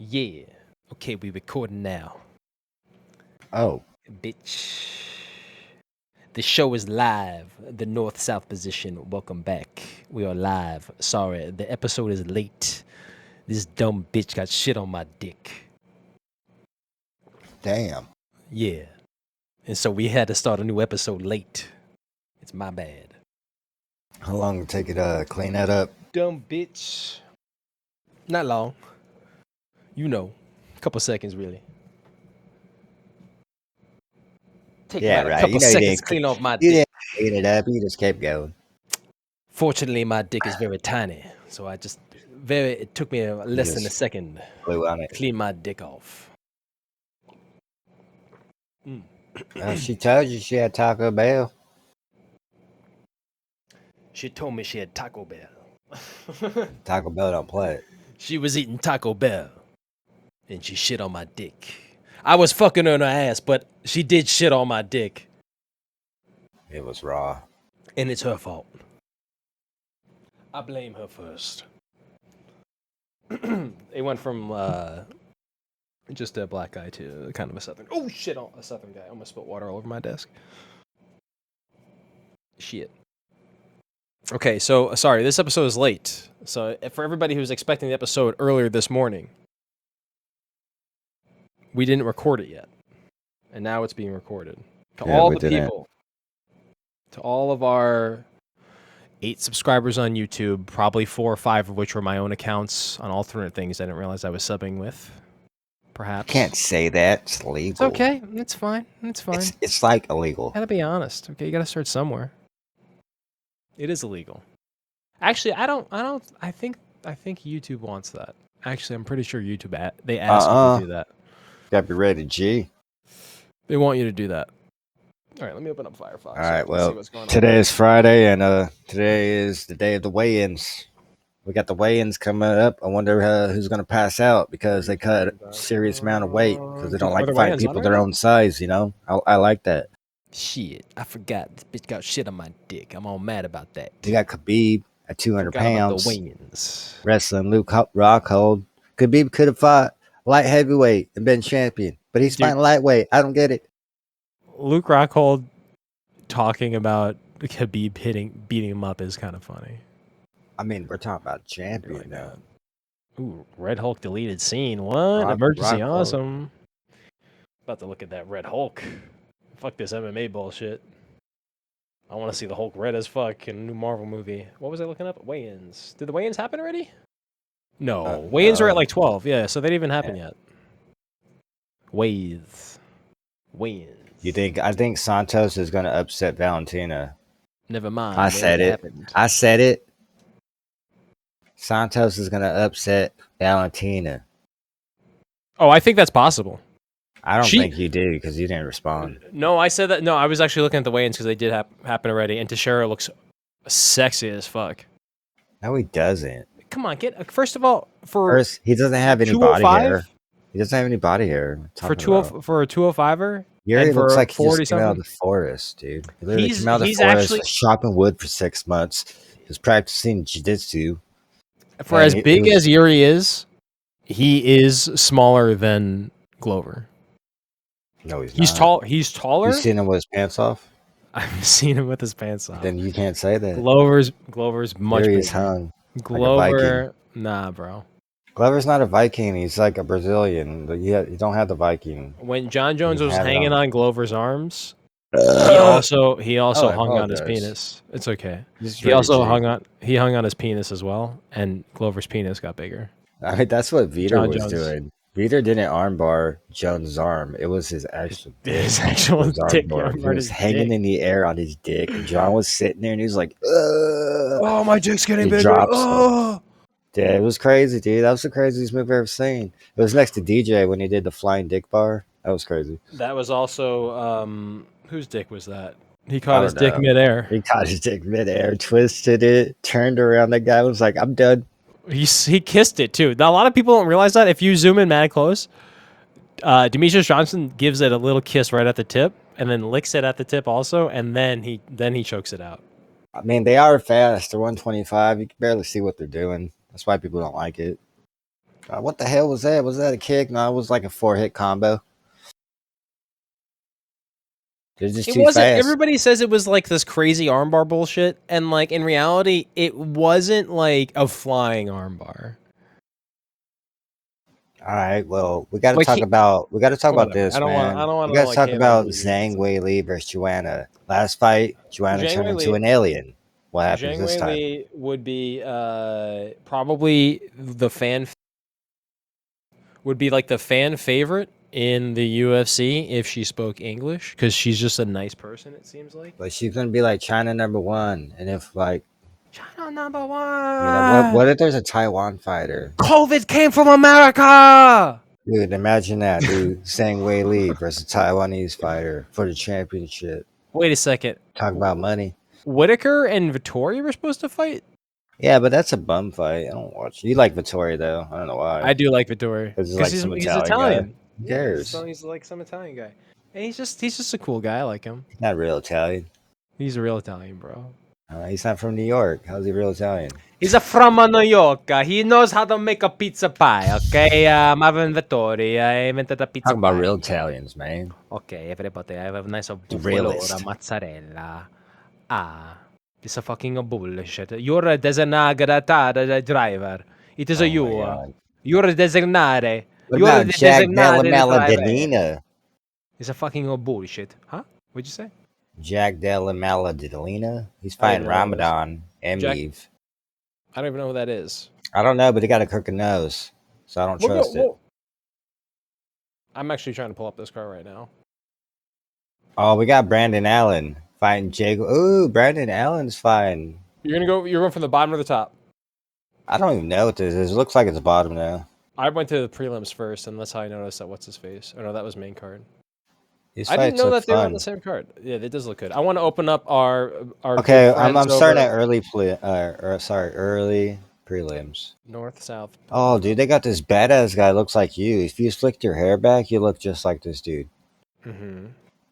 Yeah. Okay, we recording now. Oh, Bitch. The show is live. The north-south position. Welcome back. We are live. Sorry, the episode is late. This dumb bitch got shit on my dick. damn. Yeah. And so we had to start a new episode late. It's my bad. How long did it take it to clean that up? Dumb bitch. Not long. You know. A couple seconds, really. Take Yeah, about right. a couple You seconds to clean off my dick. didn't clean it up. You just kept going. Fortunately, my dick is very tiny, so it took me less than a just second blew on to it. clean my dick off. She told you she had Taco Bell. She told me she had Taco Bell. Taco Bell don't play it. She was eating Taco Bell, and she shit on my dick. I was fucking her in her ass, but she did shit on my dick, It was raw. and it's her fault. I blame her first. It went from just a black guy to kind of a southern. Oh shit! A southern guy. I almost spilled water all over my desk. Shit. Okay, so sorry, this episode is late. So for everybody who's expecting the episode earlier this morning, we didn't record it yet, and now it's being recorded. To all the people, to all of our 8 subscribers on YouTube, probably 4 or 5 of which were my own accounts on alternate things I didn't realize I was subbing with. Perhaps. Can't say that. It's illegal. It's okay. It's fine. It's fine. It's like illegal. Gotta be honest. Okay, you gotta start somewhere. It is illegal. Actually, I think YouTube wants that. Actually, I'm pretty sure YouTube they ask you to do that. Gotta be ready, G. They want you to do that. All right, let me open up Firefox. All right, see well, what's going on. today is Friday, and today is the day of the weigh-ins. We got the weigh-ins coming up. I wonder who's going to pass out because they cut a serious amount of weight because they don't like fighting people their own size, you know? I like that. Shit, I forgot. This bitch got shit on my dick. I'm all mad about that. They got Khabib at 200 pounds. The weigh-ins. Wrestling Luke Rockhold. Khabib could have fought light heavyweight and been champion, but he's fighting lightweight. I don't get it. Luke Rockhold talking about Khabib beating him up is kind of funny. I mean, we're talking about champion like now. Ooh, Red Hulk deleted scene. What? Emergency awesome. About to look at that Red Hulk. Fuck this MMA bullshit. I want to see the Hulk red as fuck in a new Marvel movie. What was I looking up? Weigh-ins. Did the weigh-ins happen already? No. Weigh-ins are at like 12. Yeah, so they didn't even happen yet. Weigh-ins. I think Santos is going to upset Valentina. Never mind. I said it. Santos is going to upset Valentina. Oh, I think that's possible. I don't think you did because you didn't respond. No, I said that. No, I was actually looking at the weigh-ins because they did happen already. And Teixeira looks sexy as fuck. No, he doesn't. Come on, first of all, he doesn't have any body hair. He doesn't have any body hair. For a 205er? Yuri looks like he just came out of the forest, dude. He literally came out of the forest, was chopping wood for 6 months. He was practicing jiu-jitsu. For as big as Yuri is, he is smaller than Glover. No, he's not. He's taller. You seen him with his pants off? I've seen him with his pants off. Then you can't say that. Glover's much bigger. He's hung. Glover, like nah, bro. Glover's not a Viking. He's like a Brazilian. You don't have the Viking. When John Jones was hanging on Glover's arms, he also hung on his penis. It's okay. He also hung on his penis as well, and Glover's penis got bigger. I mean, that's what Vitor was doing. Vitor didn't armbar Jones' arm. It was his actual dick. He was hanging in the air on his dick, and John was sitting there, and he was like, "Oh, my dick's getting bigger." Yeah, it was crazy, dude. That was the craziest move I've ever seen. It was next to DJ when he did the flying dick bar. That was crazy. That was also whose dick was that? He caught his dick midair. He caught his dick midair, twisted it, turned around. The guy was like, "I'm done." He kissed it too. Now a lot of people don't realize that. If you zoom in mad close, Demetrius Johnson gives it a little kiss right at the tip, and then licks it at the tip also, and then he chokes it out. I mean, they are fast. They're 125. You can barely see what they're doing. That's why people don't like it. What the hell was that? Was that a kick? No, it was like a 4-hit combo. They're just It too wasn't. fast. Everybody says it was like this crazy armbar bullshit, and like in reality, it wasn't like a flying armbar. All right, well, we got to Like talk about whatever. this, I man. don't want We to got to like talk hate on about you. Zhang Weili versus Joanna. Last fight, Joanna Zhang turned into Weili, an alien. What happens Zhang this time? Weili would be probably would be like the fan favorite in the UFC if she spoke English, because she's just a nice person. It seems like. But she's gonna be like China #1, and if like China number what one. if there's a Taiwan fighter? COVID came from America. Dude, imagine that, dude. Zhang Weili versus Taiwanese fighter for the championship. Wait a second. Talk about money. Whitaker and Vittori were supposed to fight? Yeah, but that's a bum fight. I don't watch. You like Vittori though? I don't know I why. do like Vittori Because he's because like some he's Italian guy. Italian. Who Yeah, cares? he's like some Italian guy, and he's just a cool guy. I like him. Not real Italian. He's a real Italian, bro. He's not from New York. How's he real Italian? He's from New York. He knows how to make a pizza pie. Okay, I'm Vittori. I invented a pizza Talking about pie. real Italians, man. Okay, everybody, I have a nice realist. mozzarella. This is fucking bullshit. You're a designated driver. It is Oh a my you. God. You're a designate. What You're about the Jack Della designated driver. Maladolina? It's a fucking bullshit. Huh? What'd you say? Jack Della Maladolina? He's I don't fighting even know who that is. Ramadan and Jack- Eve. I don't even know who that is. I don't know, but he got a crooked nose, so I don't trust it. I'm actually trying to pull up this car right now. Oh, we got Brandon Allen fighting Jake. Ooh, Brandon Allen's fighting. You're going from the bottom or the top? I don't even know what this is. It looks like it's the bottom now. I went to the prelims first, and that's how I noticed that what's his face. Oh no, that was main card. These I didn't fights know look that they were on fun. the same card. Yeah, it does look good. I want to open up our Okay, good I'm friends starting over at early prelims. north, south. Oh, dude, they got this badass guy. Looks like you. If you slicked your hair back, you look just like this dude. Mm-hmm.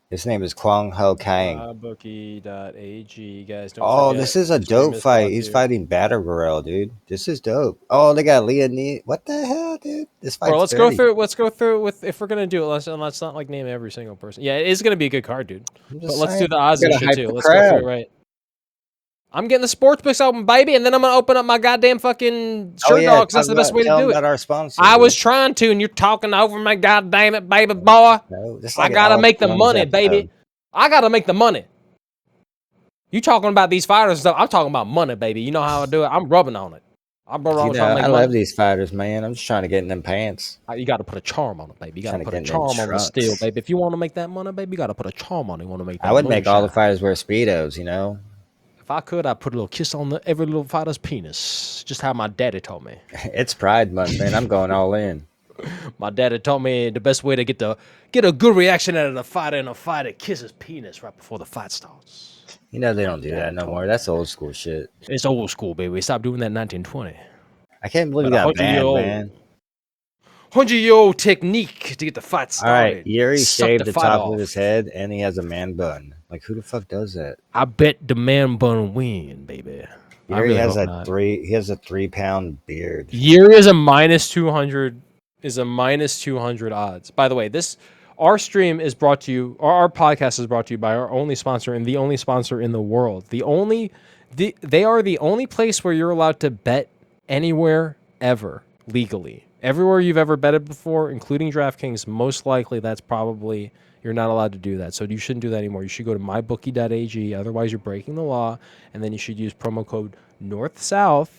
His name is Kwang Ho Kang. Bookie.ag, guys. Don't Oh, forget. this is a stream dope is fight. brought He's to you. fighting Battle Royale, dude. This is dope. Oh, they got Leah. What the hell, dude? This fight's Bro, let's dirty. go through with if we're gonna do it. Let's not like name every single person. Yeah, it is gonna be a good card, dude. But let's do the odds and shit too. Let's go through it right. I'm getting the sports books open, baby, and then I'm gonna open up my goddamn fucking shirt dogs. That's the best way to do it. About our sponsor, I dude. was trying to, and you're talking over me. Goddamn it, baby boy. No, I gotta make the money, baby. I gotta make the money. You talking about these fighters and stuff? I'm talking about money, baby. You know how I do it. I'm rubbing on it. I'm trying to make I money. love these fighters, man. I'm just trying to get in them pants. You got to put a charm on it, baby. You got to put a Trying to get in them charm on the steel, trunks. baby. If you want to make that money, baby, you got to put a charm on it. You want to make that I would make all the moonshine. fighters wear Speedos, you know? If I could, I'd put a little kiss on every little fighter's penis. Just how my daddy taught me. It's Pride Month, man. I'm going all in. My daddy taught me the best way to get a good reaction out of the fighter in a fight is kiss his penis right before the fight starts. You know they don't do that no more. That's old school shit. It's old school, baby. Stop doing that in 1920. I can't believe you got banned, man. 100-year-old technique to get the fight started. All right, Jiri shaved the top off of his head, and he has a man bun. Like, who the fuck does that? I bet the man bun win, baby. Jiri has a 3-pound beard. Jiri is a -200. Is a -200 odds. By the way, our stream is brought to you, or our podcast is brought to you by our only sponsor and the only sponsor in the world. They are the only place where you're allowed to bet anywhere ever legally. Everywhere you've ever betted before, including DraftKings, most likely that's probably you're not allowed to do that. So you shouldn't do that anymore. You should go to mybookie.ag. Otherwise, you're breaking the law. And then you should use promo code NorthSouth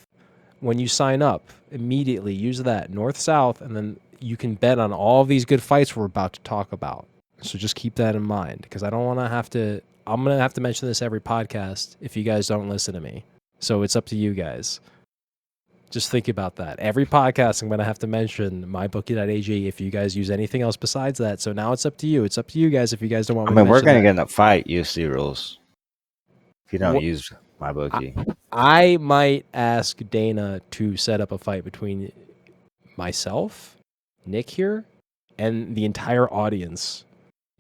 when you sign up. Immediately use that NorthSouth, and then you can bet on all of these good fights we're about to talk about. So just keep that in mind, because I don't want to have to. I'm gonna have to mention this every podcast if you guys don't listen to me. So it's up to you guys. Just think about that. Every podcast, I'm going to have to mention mybookie.ag if you guys use anything else besides that. So now it's up to you. It's up to you guys if you guys don't want me to mention we're going to that. get in a fight, UFC rules. If you don't use MyBookie. I might ask Dana to set up a fight between myself, Nick here, and the entire audience.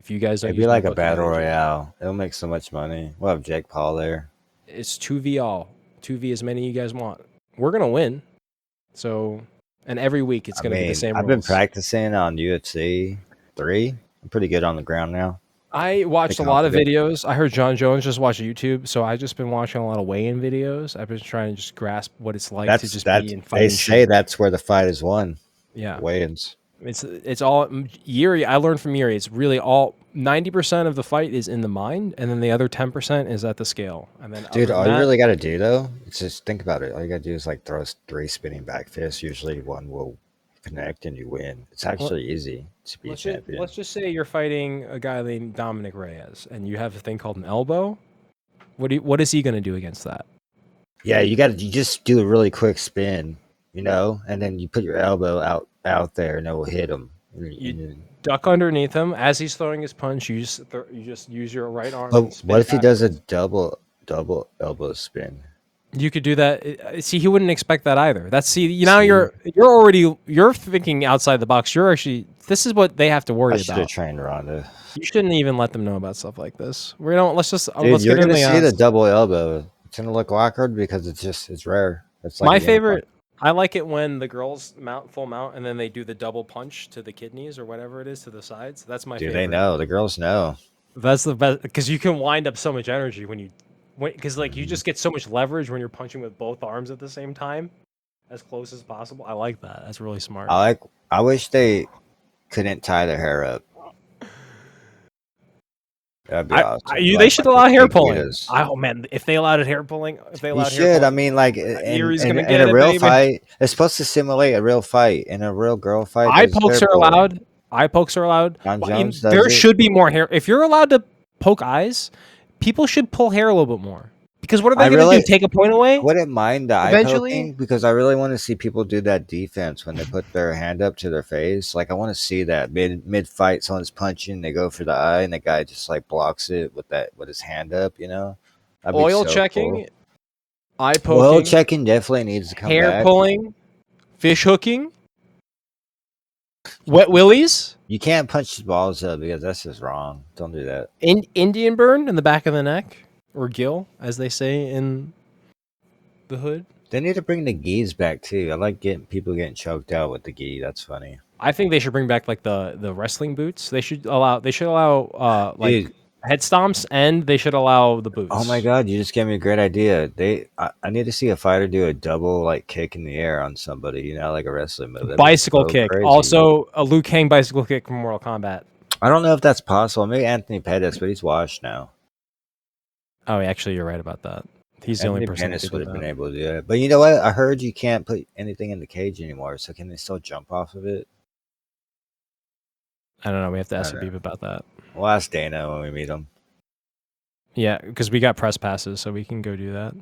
If you guys don't It'd use be like a MyBookie.ag. battle royale. It'll make so much money. We'll have Jake Paul there. It's 2v all. 2v as many you guys want. We're going to win. So and every week it's going to be the same I've rules. been practicing on UFC 3. I'm pretty good on the ground now. I watched a lot of videos. I heard John Jones just watch YouTube, so I've just been watching a lot of weigh-in videos. I've been trying to just grasp what it's like to just be in fighting. They say that's where the fight is won. Yeah, weigh-ins. It's all Jiri. I learned from Jiri. It's really all 90% of the fight is in the mind, and then the other 10% is at the scale. And then, dude, all you really got to do though, is just think about it. All you got to do is like throw 3 spinning back fists. Usually one will connect and you win. It's actually easy to be champion. Let's just say you're fighting a guy named Dominic Reyes, and you have a thing called an elbow. What is he going to do against that? Yeah, you just do a really quick spin, and then you put your elbow out there, and it will hit him. You duck underneath him as he's throwing his punch. You just use your right arm. But what if he does a double elbow spin? You could do that. See, he wouldn't expect that either. You're thinking outside the box. This is what they have to worry about. I should have trained Ronda. You shouldn't even let them know about stuff like this. Let's you're gonna see the double elbow. It's gonna look awkward because it's rare. It's like my favorite. I like it when the girls mount full mount and then they do the double punch to the kidneys or whatever it is to the sides. That's my favorite. They know. The girls know. That's the best because you can wind up so much energy because you just get so much leverage when you're punching with both arms at the same time, as close as possible. I like that. That's really smart. I wish they couldn't tie their hair up. That'd be awesome. They should allow hair pulling. Oh man, if they allowed hair pulling, I mean, like in a real fight, it's supposed to simulate a real fight. In a real girl fight, eye pokes are allowed. John Jones there should be more hair. If you're allowed to poke eyes, people should pull hair a little bit more. Because what are they going to do? Take a point away? I wouldn't mind the eye poking because I really want to see people do that defense when they put their hand up to their face. Like I want to see that mid fight, someone's punching, they go for the eye, and the guy just like blocks it with his hand up. Oil checking, cool. Eye poking, oil checking definitely needs to come back. Hair pulling, fish hooking, wet willies. You can't punch the balls up because that's just wrong. Don't do that. Indian burn in the back of the neck. Or gill, as they say in the hood. They need to bring the gis back too. I like people getting choked out with the gi. That's funny. I think they should bring back like the wrestling boots. They should allow head stomps, and they should allow the boots. Oh my god, you just gave me a great idea. I need to see a fighter do a double like kick in the air on somebody. Like a wrestling move. Bicycle kick. Crazy. Also, a Liu Kang bicycle kick from Mortal Kombat. I don't know if that's possible. Maybe Anthony Pettis, but he's washed now. Oh, actually, you're right about that. He's the only person who would have been able to do it. But you know what? I heard you can't put anything in the cage anymore. So can they still jump off of it? I don't know. We have to ask Habib about that. We'll ask Dana when we meet him. Yeah, because we got press passes, so we can go do that.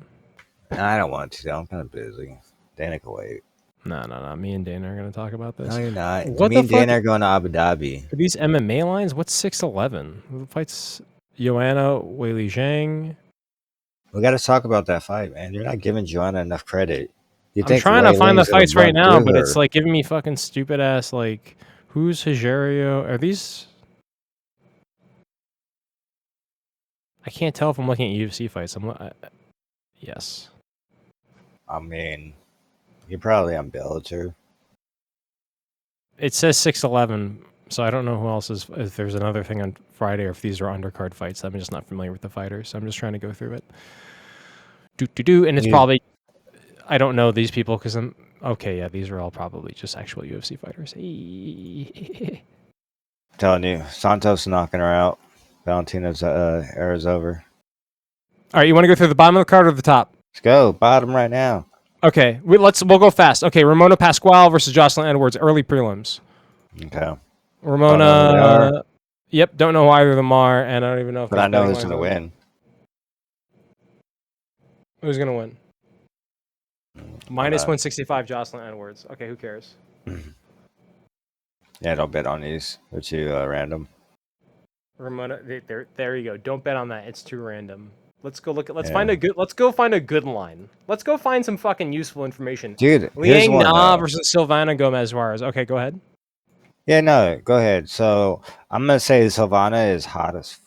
I don't want to. I'm kind of busy. Dana can wait. No. Me and Dana are going to talk about this. No, you're not. Me and Dana are going to Abu Dhabi. Are these MMA lines? What's 6'11"? Who fights Joanna Weili Zhang? We got to talk about that fight, man. You're not giving Joanna enough credit. I'm trying to find the fights right now, but it's like giving me fucking stupid ass like who's Hijario? Are these? I can't tell if I'm looking at UFC fights. Yes. I mean, you're probably on Bellator. It says 6'11", so I don't know who else is. If there's another thing on Friday, or if these are undercard fights. I'm just not familiar with the fighters. So I'm just trying to go through it. And it's probably. I don't know these people because I'm okay. Yeah, these are all probably just actual UFC fighters. Telling you, Santos knocking her out. Valentina's era is over. All right, you want to go through the bottom of the card or the top? Let's go bottom right now. Okay, we'll go fast. Okay, Ramona Pasquale versus Jocelyn Edwards, early prelims. Okay. Ramona. Yep, don't know who either of them are, and I don't even know if. But I know who's going to win. Who's going to win? Minus 165, Jocelyn Edwards. Okay, who cares? Yeah, don't bet on these. They're too random. Ramona, there you go. Don't bet on that. It's too random. Let's go look at. Let's go find a good line. Let's go find some fucking useful information. Dude, Liang Na versus Silvana Gomez Juarez. Okay, go ahead. Yeah, no, go ahead. So I'm gonna say Silvana is hot as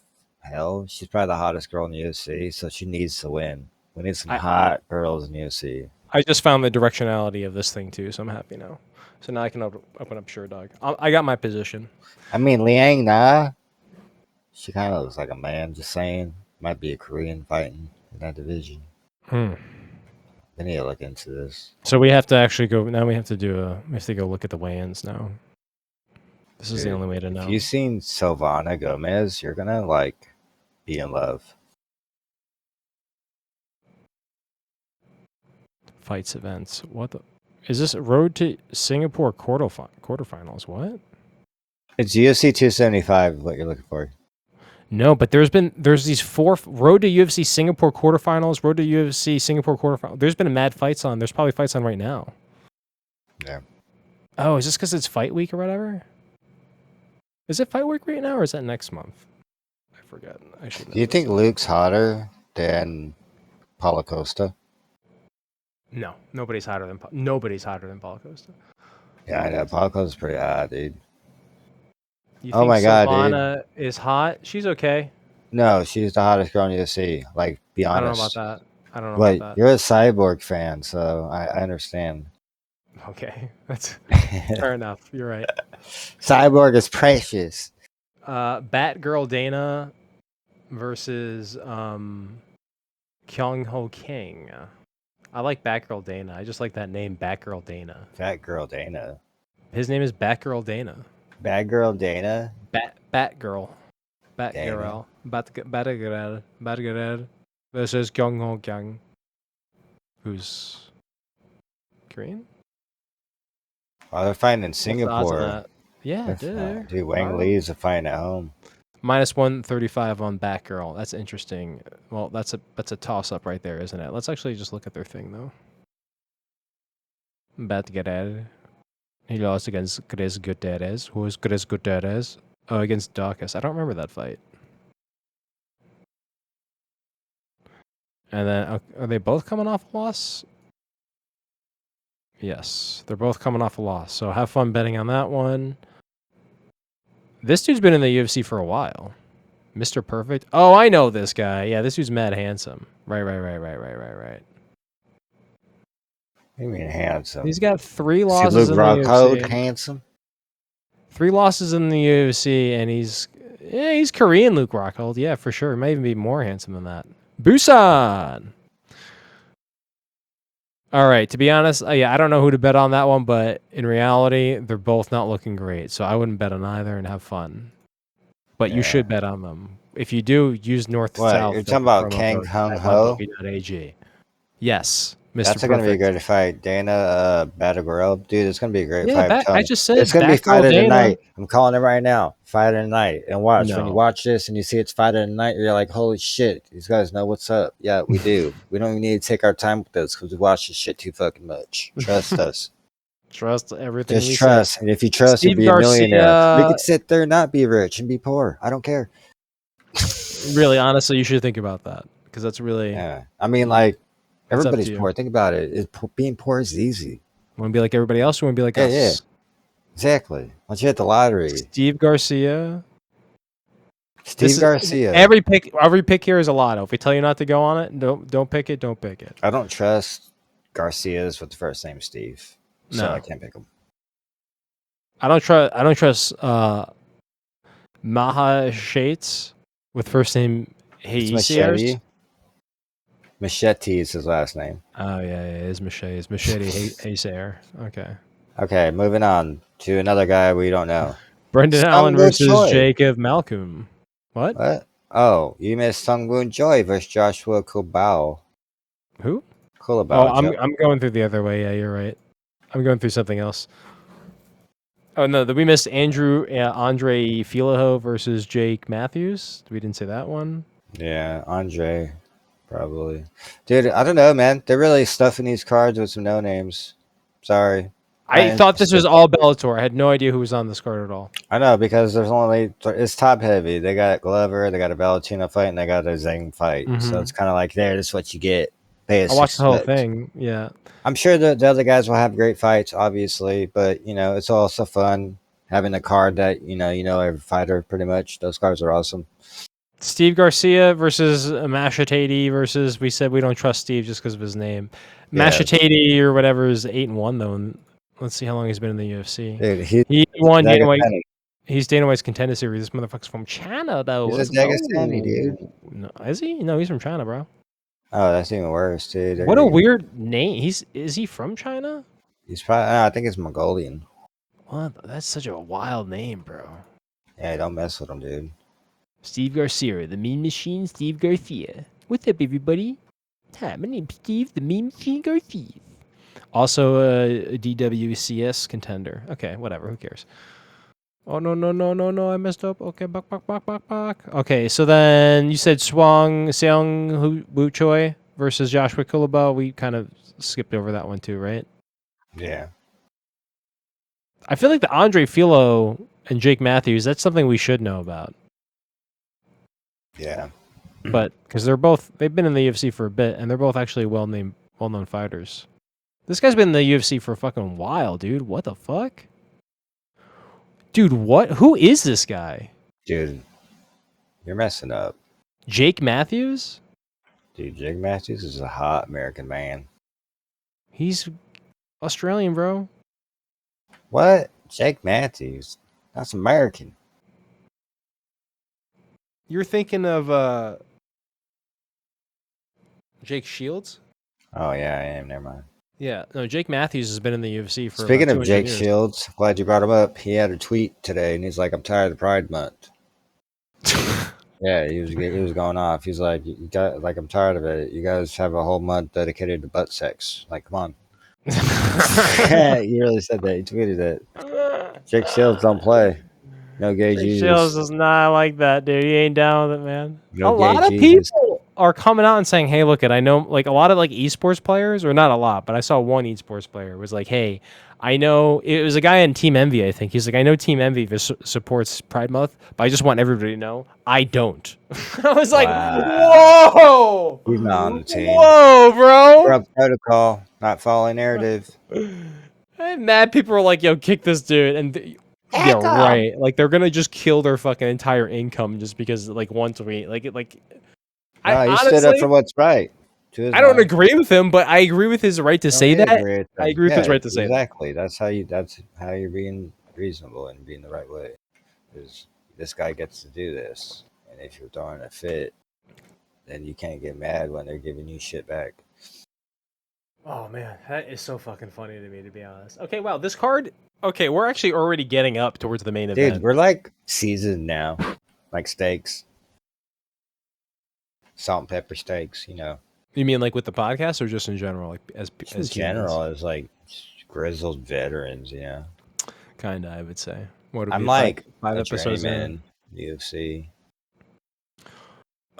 hell. She's probably the hottest girl in the UFC, so she needs to win. We need some hot girls in the UFC. I just found the directionality of this thing too, so I'm happy now. So now I can open up Sure Dog. I got my position. I mean, Liang Na, she kind of looks like a man. Just saying, might be a Korean fighting in that division. Hmm. We need to look into this. So we have to actually go. Now we have to go look at the weigh-ins now. This is the only way to know. If you've seen Silvana Gomez, you're gonna like be in love. Fights events. What the? Is this Road to Singapore quarterfinals? What? It's UFC 275. What you're looking for? No, but there's these 4 Road to UFC Singapore quarterfinals. Road to UFC Singapore quarterfinals. There's been mad fights on. There's probably fights on right now. Yeah. Oh, is this because it's fight week or whatever? Is it fight week right now, or is that next month? I forgot. I should. Do you think Luke's hotter than Paulo Costa? No, nobody's hotter than Paulo Costa. Yeah, I know. Paulo Costa's pretty hot, dude. You Oh think my God, Silvana is hot? She's okay. No, she's the hottest girl in UFC. Like, be honest. I don't know about that. I don't know But about that. you're a Cyborg fan, so I understand. Okay, that's fair enough. You're right. Cyborg is precious. Batgirl Dana versus Kyung Ho King. I like Batgirl Dana. I just like that name, Batgirl Dana. Batgirl Dana. His name is Batgirl Dana. Batgirl Dana. Batgirl. Batgirl. Batgirl versus Kyung Ho King, who's Korean. Oh, they're fighting in Singapore. Yeah, dude. Wang Lee's a fighting at home. -135 on Batgirl. That's interesting. Well, that's a toss up right there, isn't it? Let's actually just look at their thing though. Batgirl. He lost against Chris Gutierrez. Who is Chris Gutierrez? Oh, against Dawkins. I don't remember that fight. And then are they both coming off a loss? Yes, they're both coming off a loss. So have fun betting on that one. This dude's been in the UFC for a while. Mr. Perfect. Oh, I know this guy. Yeah, this dude's mad handsome. Right. What do you mean handsome? He's got 3 losses Luke in the UFC. Handsome? 3 losses in the UFC, and he's Korean Luke Rockhold. Yeah, for sure. He might even be more handsome than that. Busan! All right, to be honest, I don't know who to bet on that one, but in reality, they're both not looking great. So I wouldn't bet on either and have fun. But you should bet on them. If you do, use North to South. You're talking about Kang Hung Ho? Yes, Mr. That's going to be a good fight. Dana Batagirl. Dude, it's going to be a great fight. I just said it's going to be fight of the night. I'm calling it right now. Fight of the night. And watch, when you watch this and you see it's fight of the night, you're like, holy shit, these guys know what's up. Yeah, we do. We don't even need to take our time with this because we watch this shit too fucking much. Trust us. Trust everything. Just trust. Say. And if you trust, you'll be a millionaire. We could sit there and not be rich and be poor. I don't care. Really, honestly, you should think about that because that's really. Yeah. I mean, like, everybody's poor. Think about it. Being poor is easy. Want to be like everybody else? You want to be like us? Yeah. Exactly. Once you hit the lottery. Steve Garcia. Garcia. Every pick here is a lotto. If we tell you not to go on it, don't pick it. Don't pick it. I don't trust Garcias with the first name Steve, so I can't pick him. I don't trust Maha Shates with first name Machete. Machete is his last name. Oh yeah, it is Machete. It's Machete Haysair. Okay, moving on to another guy we don't know. Brendan Allen versus Jacob Malcolm. What? Oh, you missed Sung Woon Choi versus Joshua Kulbao. Who? Kulbao. Oh, I'm going through the other way. Yeah, you're right. I'm going through something else. Oh no, we missed Andre Filaho versus Jake Matthews. We didn't say that one. Yeah, Andre, probably. Dude, I don't know, man. They're really stuffing these cards with some no names. Sorry. I thought this was all Bellator. I had no idea who was on this card at all. I know, because it's top heavy. They got Glover, they got a Valentina fight, and they got a Zhang fight. Mm-hmm. So it's kind of like, this is what you get. I watched the whole thing. Yeah. I'm sure the other guys will have great fights, obviously, but it's also fun having a card that every fighter pretty much. Those cards are awesome. Steve Garcia versus Machete versus. We said we don't trust Steve just because of his name. Machete or whatever is 8-1 though. Let's see how long he's been in the UFC. Dude, He won Dana White. Dagestani. He's Dana White's Contender Series. This motherfucker's from China, though. He's a Dagestani, dude. No, is he? No, he's from China, bro. Oh, that's even worse, dude. What a weird name. Is he from China? He's probably. I think it's Mongolian. What? That's such a wild name, bro. Yeah, don't mess with him, dude. Steve Garcia, the Mean Machine, Steve Garcia. What's up, everybody? Hi, my name's Steve, the Mean Machine Garcia. Also a DWCS contender. Okay, whatever. Who cares? Oh, no. I messed up. Okay, back. Okay, so then you said Seong Woo Choi versus Joshua Kulaba. We kind of skipped over that one too, right? Yeah. I feel like the Andre Filo and Jake Matthews, that's something we should know about. Yeah. But because they've been in the UFC for a bit, and they're both actually well-known fighters. This guy's been in the UFC for a fucking while, dude. What the fuck? Dude, what? Who is this guy? Dude, you're messing up. Jake Matthews? Dude, Jake Matthews is a hot American man. He's Australian, bro. What? Jake Matthews? That's American. You're thinking of Jake Shields? Oh, yeah, I am. Never mind. Yeah, no, Jake Matthews has been in the UFC for Speaking about of Jake years. Shields, glad you brought him up. He had a tweet today, and he's like, "I'm tired of Pride Month." Yeah, he was going off. He's like, "You got like, I'm tired of it. You guys have a whole month dedicated to butt sex. Like, come on." He really said that. He tweeted it. Jake Shields don't play. No gay Jesus. Shields is not like that, dude. He ain't down with it, man. No a lot of Jesus. people are coming out and saying, "Hey, look, I know, like a lot of like esports players, or not a lot, but I saw one esports player was like, hey, I know it was a guy in Team Envy. I think he's like, I know Team Envy supports Pride Month, but I just want everybody to know I don't." I was like, Wow. whoa, He's not on the team. Whoa, bro. We're up protocol, not following narrative. And mad people are like, yo, kick this dude, and yeah, right. Like they're gonna just kill their fucking entire income just because like one tweet. Like. No, he stood up for what's right. I don't agree with him, but I agree with his right to say that. I agree with his right to say that. Exactly. That's how you're being reasonable and being the right way. Because this guy gets to do this, and if you're throwing a fit, then you can't get mad when they're giving you shit back. Oh man, that is so fucking funny to me, to be honest. Okay, wow, this card. Okay, we're actually already getting up towards the main event. Dude, we're like seasoned now, like steaks. Salt and pepper steaks, you know. You mean like with the podcast, or just in general, like as in general, as like grizzled veterans, yeah. Kinda, I would say. I'm like five episodes in UFC.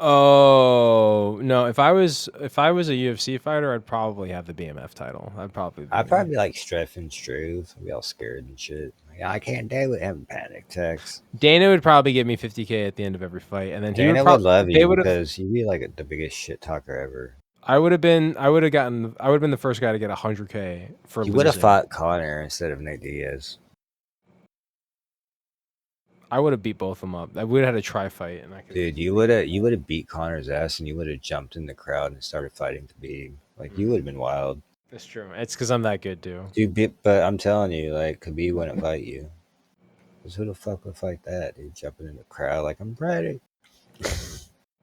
Oh no! If I was a UFC fighter, I'd probably have the BMF title. I'd probably be like Striffen Struve. I'd be all scared and shit. Like, I can't do it. Having panic attacks. Dana would probably give me $50K at the end of every fight, and then Dana would love you because you'd be like the biggest shit talker ever. I would have been the first guy to get $100K for. You would have fought Connor instead of Nate Diaz. I would have beat both of them up. I would have had a try fight, and Dude, you would have beat Connor's ass, and you would have jumped in the crowd and started fighting to beat him. Like you would have been wild. That's true. It's because I'm that good, too. Dude, but I'm telling you, like Khabib wouldn't fight you. Because who the fuck would fight that? Dude, jumping in the crowd like I'm ready.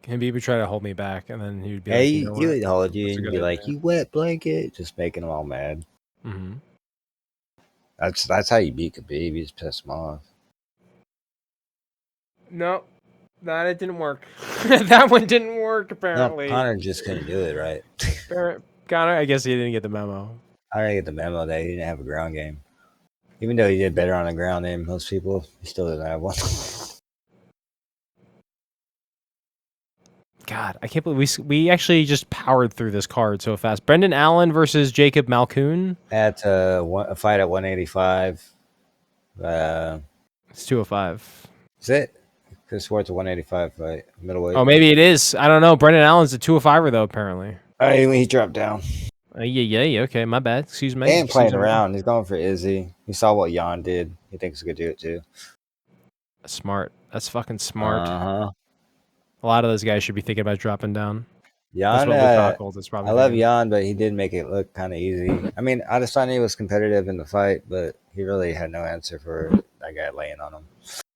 Khabib would try to hold me back, and then he'd be like, he would hold you and be like, "You wet blanket," just making them all mad. Mm-hmm. That's how you beat Khabib. You just piss him off. No, it didn't work. That one didn't work, apparently. No, Connor just couldn't do it, right? Connor, I guess he didn't get the memo. I didn't get the memo that he didn't have a ground game. Even though he did better on the ground than most people, he still didn't have one. God, I can't believe we actually just powered through this card so fast. Brendan Allen versus Jacob Malkoun. At a fight at 185. It's 205. Is it? Because it's a 185 fight, middleweight. Oh, maybe it is. I don't know. Brendan Allen's a 205er though, apparently. He dropped down. Yeah. Okay, my bad. Excuse me. He ain't playing around. He's going for Izzy. He saw what Jan did. He thinks he could do it too. Smart. That's fucking smart. Uh-huh. A lot of those guys should be thinking about dropping down. Jan, what Lukaku Gold is probably I love thinking. Jan, but he did make it look kind of easy. I mean, I just thought he was competitive in the fight, but he really had no answer for that guy laying on him.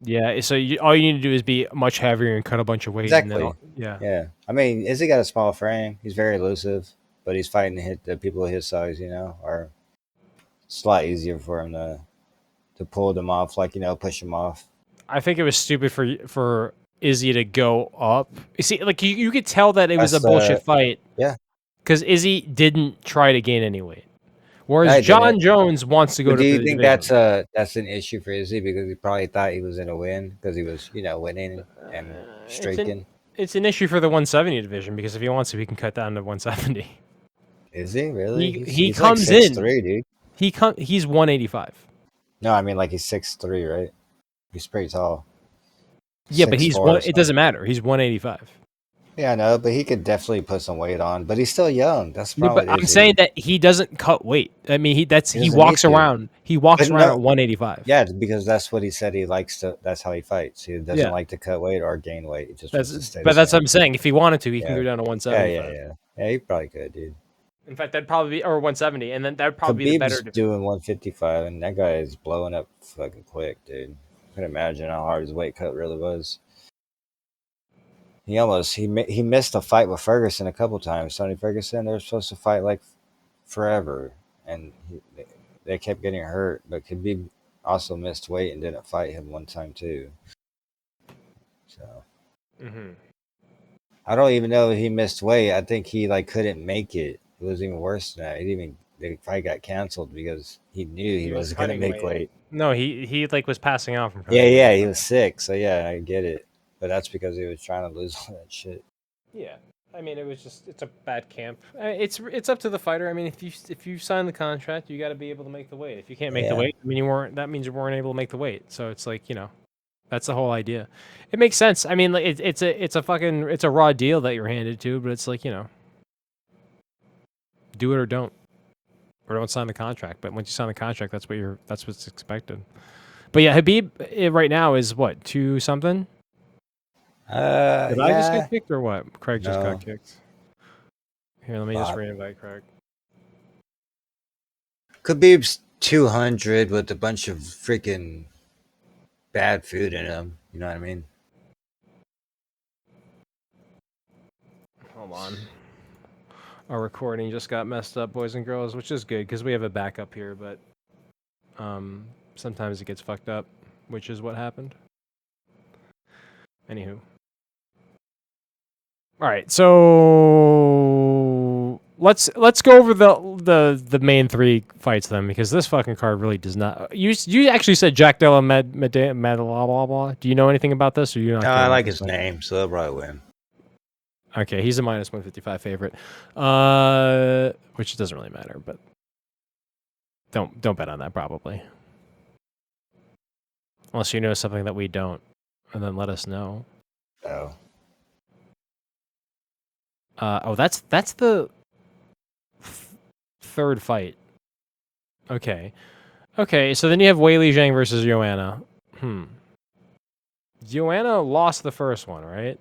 Yeah, so all you need to do is be much heavier and cut a bunch of weight, and then Exactly. yeah. Yeah. I mean, Izzy got a small frame. He's very elusive, but he's fighting the people his size, or it's a lot easier for him to pull them off, like, push them off. I think it was stupid for Izzy to go up. You see, like you could tell that it was a That's bullshit fight. Yeah. Because Izzy didn't try to gain any weight, whereas I didn't. John Jones wants to go But to do you the think division. that's an issue for Izzy because he probably thought he was gonna win because he was winning and streaking? It's an issue for the 170 division because if he wants to, he can cut down to 170. Is he really? He He's like comes in. 6'3", dude. He's 185. No, I mean like he's 6'3", right? He's pretty tall. Yeah, but 6'4" it doesn't matter. He's 185. Yeah, I know, but he could definitely put some weight on. But he's still young. That's the No, problem but with I'm Izzy. saying that he doesn't cut weight. I mean, he doesn't walks need to. around. He walks But around no- at 185. Yeah, because that's what he said he likes to. That's how he fights. He doesn't Yeah. like to cut weight or gain weight. He just wants to stay. But the that's what same. I'm saying. If he wanted to, he can Yeah. go down to Yeah, 175. yeah. He probably could, dude. In fact, that'd probably be or 170, and then that'd probably be the better. Khabib's doing 155, and that guy is blowing up fucking quick, dude. I can imagine how hard his weight cut really was. He missed a fight with Ferguson a couple times. Tony Ferguson, they were supposed to fight like forever, and they kept getting hurt. But Khabib also missed weight and didn't fight him one time too. So I don't even know if he missed weight. I think he couldn't make it. It was even worse than that. The fight got canceled because he knew he wasn't gonna make weight. No, he was passing out from. Yeah, he was sick. So yeah, I get it. But that's because he was trying to lose all that shit. Yeah, I mean it's a bad camp. It's up to the fighter. I mean if you sign the contract, you got to be able to make the weight. If you can't make the weight, I mean that means you weren't able to make the weight. So it's like that's the whole idea. It makes sense. I mean it's a raw deal that you're handed to, but it's like do it or don't sign the contract. But once you sign the contract, that's what's expected. But yeah, Khabib right now is what 2 something. Did I just get kicked or what? Craig just got kicked. Here, let me just reinvite Craig. Khabib's 200 with a bunch of freaking bad food in him. You know what I mean? Hold on. Our recording just got messed up, boys and girls, which is good because we have a backup here, but sometimes it gets fucked up, which is what happened. Anywho. All right, so let's go over the main 3 fights then, because this fucking card really does not. You actually said Jack Della Med blah blah blah. Do you know anything about this, or you not? No, I like his name, so they'll probably win. Okay, he's a minus 155 favorite, which doesn't really matter, but don't bet on that probably, unless you know something that we don't, and then let us know. Oh. That's the 3rd fight. Okay, so then you have Weili Zhang versus Joanna. Joanna lost the first one, right?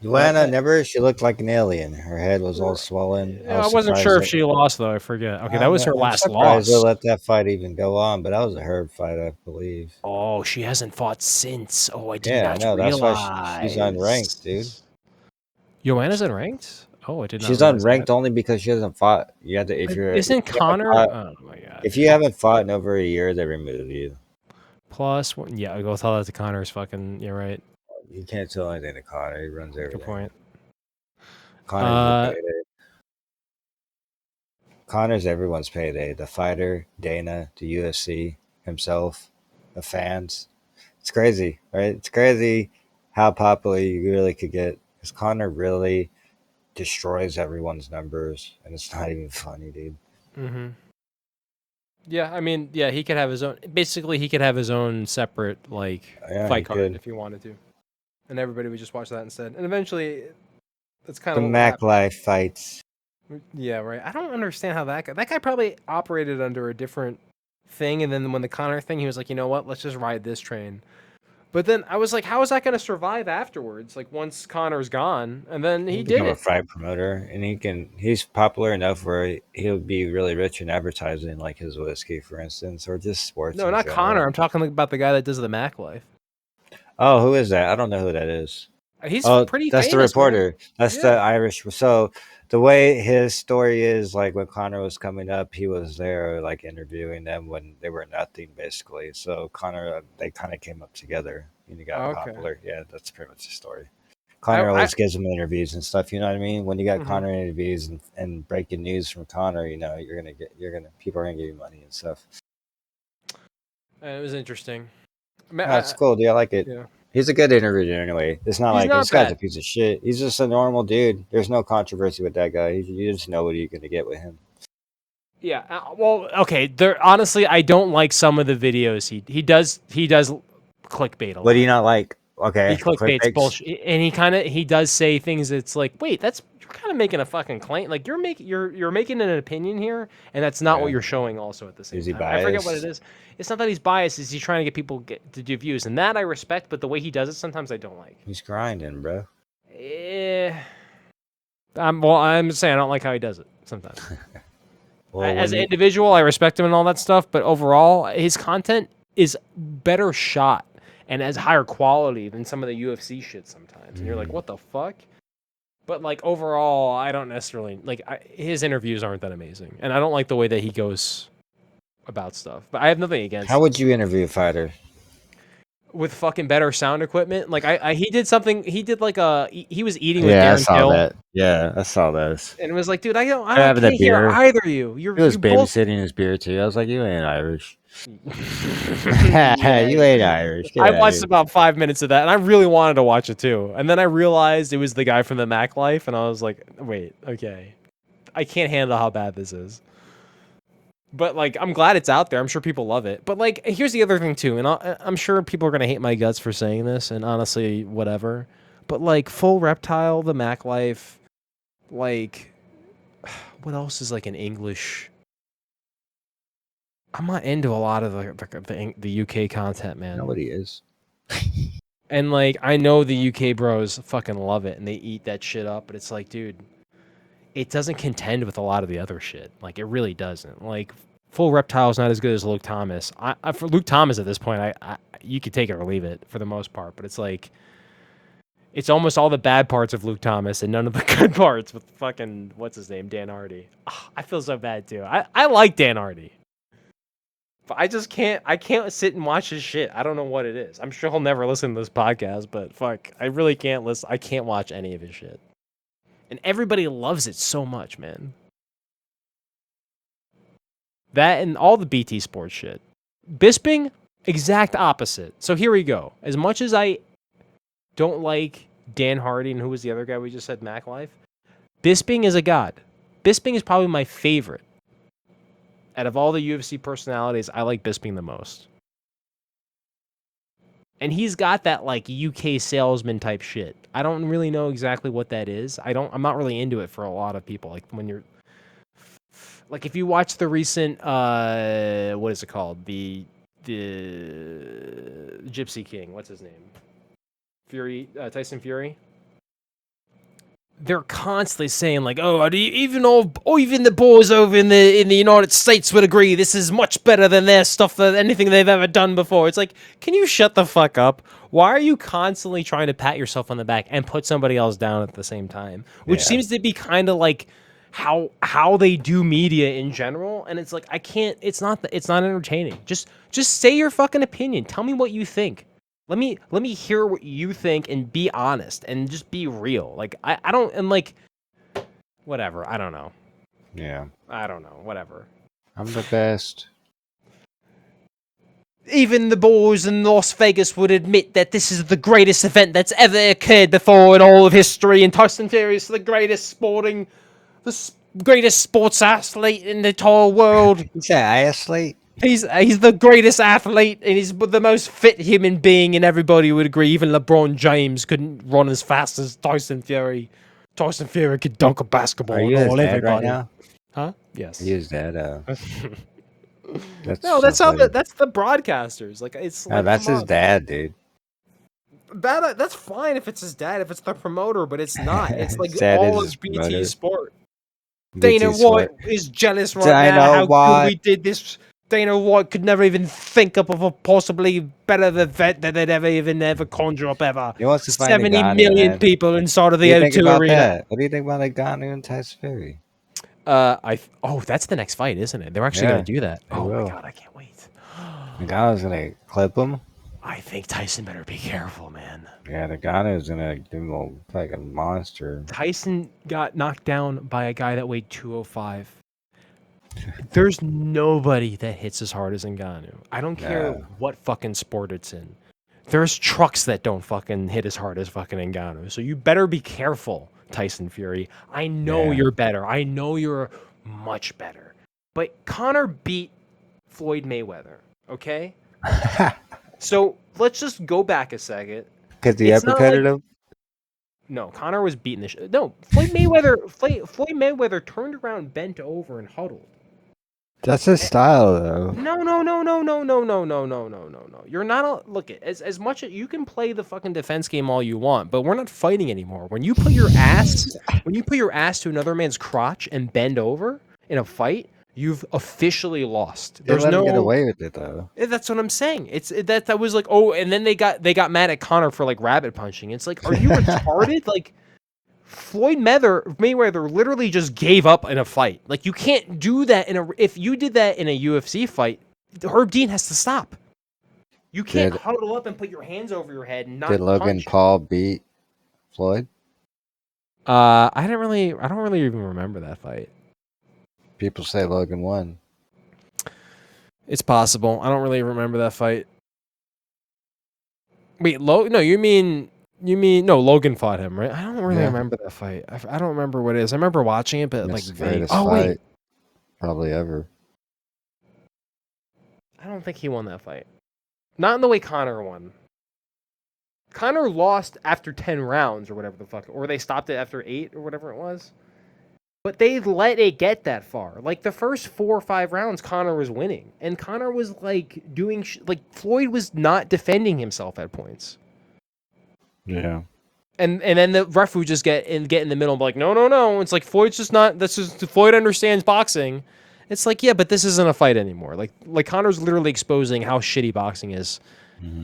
Joanna she looked like an alien. Her head was all swollen. I wasn't sure if she lost though. I forget. Okay, that was her last loss. They let that fight even go on, but that was a Herb fight, I believe. Oh, she hasn't fought since. Oh, I did not That's realize. why she's unranked, dude. Joanna's unranked? Oh, I did not. She's unranked only because she hasn't fought. You have to Isn't Connor? Oh my god! If you haven't fought in over a year, they remove you. Plus, yeah, go tell that to Connor's fucking. You're right. You can't tell anything to Connor. He runs everything. Good point. Connor's everyone's payday. The fighter, Dana, the UFC, himself, the fans. It's crazy, right? It's crazy how popular you really could get. Because Connor really destroys everyone's numbers, and it's not even funny, dude. Yeah, I mean, yeah, he could have his own. Basically, he could have his own separate fight card if he wanted to, and everybody would just watch that instead. And eventually, that's kind of the Mac Life fights. Yeah, right. I don't understand how that guy probably operated under a different thing, and then when the Connor thing, he was like, you know what? Let's just ride this train. But then I was like, how is that going to survive afterwards? Like once Connor's gone, and then he did become a it. fight promoter, and he's popular enough where he'll be really rich in advertising, like his whiskey, for instance, or just sports. No, not general. Connor. I'm talking about the guy that does the Mac Life. Oh, who is that? I don't know who that is. He's pretty that's famous. The reporter. Man. That's the Irish. So the way his story is, like when Connor was coming up, he was there, like interviewing them when they were nothing, basically. So Connor, they kind of came up together, and he got popular. Yeah, that's pretty much the story. Connor always gives him interviews and stuff. You know what I mean? When you got Connor interviews and breaking news from Connor, you know people are gonna give you money and stuff. It was interesting. That's cool, dude. I like it. Yeah. He's a good interviewer anyway. It's not like this guy's a piece of shit. He's just a normal dude. There's no controversy with that guy. You just know what you're gonna get with him. Yeah. Well, okay. Honestly, I don't like some of the videos he does clickbait a lot. What do you not like? Okay, he clickbaits bullshit, and he does say things that's like, wait, you're kind of making a fucking claim. Like you're making an opinion here, and that's not what you're showing. Also at the same time, biased? I forget what it is. It's not that he's biased; it's he's trying to get people to do views, and that I respect. But the way he does it, sometimes I don't like. He's grinding, bro. I'm saying I don't like how he does it sometimes. As an individual, I respect him and all that stuff, but overall, his content is better shot and has higher quality than some of the UFC shit sometimes. And you're like, what the fuck? But like overall, I don't necessarily like his interviews aren't that amazing, and I don't like the way that he goes about stuff. But I have nothing against. How would you interview a fighter? With fucking better sound equipment. Like he did something. He did like he was eating with Darren I saw Till. That. Yeah, I saw those. And it was like, dude, I can't hear either of you. He was babysitting his beer too. I was like, you ain't Irish. You ain't Irish. I watched about 5 minutes of that, and I really wanted to watch it too. And then I realized it was the guy from the Mac Life, and I was like, wait, okay, I can't handle how bad this is. But like, I'm glad it's out there. I'm sure people love it. But like, here's the other thing too, and I'm sure people are gonna hate my guts for saying this, and honestly, whatever. But like, Full Reptile, the Mac Life, like, what else is like an English? I'm not into a lot of the UK content, man. Nobody is. And like, I know the UK bros fucking love it, and they eat that shit up. But it's like, dude, it doesn't contend with a lot of the other shit. Like, it really doesn't. Like, Full Reptile is not as good as Luke Thomas. For Luke Thomas at this point, you could take it or leave it for the most part. But it's like, it's almost all the bad parts of Luke Thomas and none of the good parts with fucking what's his name, Dan Hardy. Oh, I feel so bad too. I like Dan Hardy. But I just can't sit and watch his shit. I don't know what it is. I'm sure he'll never listen to this podcast, but fuck, I really can't listen. I can't watch any of his shit. And everybody loves it so much, man. That and all the BT Sports shit. Bisping, exact opposite. So here we go. As much as I don't like Dan Hardy and who was the other guy we just said, Mac Life, Bisping is a god. Bisping is probably my favorite. Out of all the UFC personalities, I like Bisping the most. And he's got that like UK salesman type shit. I don't really know exactly what that is. I'm not really into it for a lot of people. Like when you're like, if you watch the recent what is it called? The Gypsy King, what's his name? Tyson Fury. They're constantly saying like, "Oh, even the boys over in the United States would agree this is much better than their stuff than anything they've ever done before." It's like, can you shut the fuck up? Why are you constantly trying to pat yourself on the back and put somebody else down at the same time? Which seems to be kind of like how they do media in general. And it's like, I can't. It's not entertaining. Just say your fucking opinion. Tell me what you think. Let me hear what you think and be honest and just be real. Like I don't, and like whatever. I don't know. Yeah. I don't know. Whatever. I'm the best. Even the boys in Las Vegas would admit that this is the greatest event that's ever occurred before in all of history. And Tyson Fury is the greatest sports athlete in the entire world. Is that athlete? He's the greatest athlete, and he's the most fit human being, and everybody would agree. Even LeBron James couldn't run as fast as Tyson Fury. Tyson Fury could dunk a basketball. Are you his dad right now? Huh? Yes. He is dad. That's the broadcasters. Like it's. No, that's his dad, dude. That's fine if it's his dad, if it's the promoter, but it's not. It's like Dad all is of his BT promoter. Sport. BT Dana White Sport. is jealous right Dana now. How good White. we did this. Dana White could never even think up of a possibly better event that they'd ever conjure up ever. He wants to find 70 Ngannou, million man. people inside of What do the you think O2 about arena. that? What do you think about Ngannou and Tyson Fury? That's the next fight, isn't it? They're actually going to do that. They Oh my will. god, I can't wait. Ngannou's gonna clip him. I think Tyson better be careful, man. Yeah, Ngannou's gonna give him a fucking monster. Tyson got knocked down by a guy that weighed 205. There's nobody that hits as hard as Ngannou. I don't care what fucking sport it's in. There's trucks that don't fucking hit as hard as fucking Ngannou. So you better be careful, Tyson Fury. I know you're better. I know you're much better. But Conor beat Floyd Mayweather, okay? So let's just go back a second. Because he uppercutted him? No, Conor was beating the shit. No, Floyd Mayweather turned around, bent over, and huddled. That's his style, though. No. You're not look at as much as you can play the fucking defense game all you want, but we're not fighting anymore. When you put your ass to another man's crotch and bend over in a fight, you've officially lost. There's no get away with it though. That's what I'm saying. That was like, oh, and then they got mad at Conor for like rabbit punching. It's like, are you retarded? Like Floyd Mayweather literally just gave up in a fight. Like you can't do that if you did that in a UFC fight, Herb Dean has to stop. You can't huddle up and put your hands over your head and not Did Logan Paul beat Floyd? I don't really even remember that fight. People say Logan won. It's possible. I don't really remember that fight. Wait, no, you mean no, Logan fought him, right? I don't really remember that fight. I don't remember what it is. I remember watching it, but That's like the greatest fight probably ever. I don't think he won that fight. Not in the way Conor won. Conor lost after 10 rounds or whatever the fuck, or they stopped it after 8 or whatever it was. But they let it get that far. Like the first 4 or 5 rounds, Conor was winning, and Conor was like doing like Floyd was not defending himself at points. Yeah. And then the ref would just get in the middle and be like, no. It's like Floyd's just not. This is Floyd understands boxing. It's like, yeah, but this isn't a fight anymore. Like Conor's literally exposing how shitty boxing is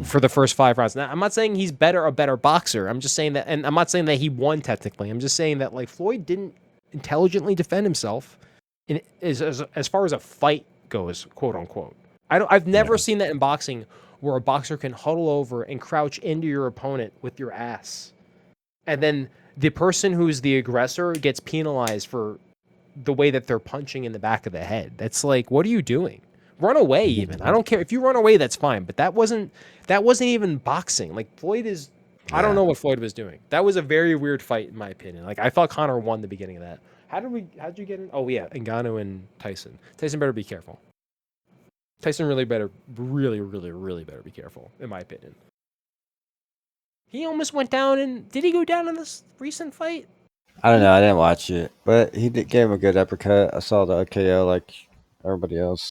for the first 5 rounds. Now, I'm not saying he's a better boxer. I'm just saying that, and I'm not saying that he won technically. I'm just saying that like Floyd didn't intelligently defend himself as far as a fight goes, quote unquote. I've never seen that in boxing where a boxer can huddle over and crouch into your opponent with your ass, and then the person who's the aggressor gets penalized for the way that they're punching in the back of the head. That's like, what are you doing? Run away even. I don't care. If you run away, that's fine. But that wasn't even boxing. Like Floyd is, I don't know what Floyd was doing. That was a very weird fight in my opinion. Like I thought Conor won the beginning of that. How'd you get in? Oh yeah, Ngannou and Tyson. Tyson better be careful. Tyson really better be careful, in my opinion. He almost went down did he go down in this recent fight? I don't know. I didn't watch it, but he gave him a good uppercut. I saw the KO like everybody else.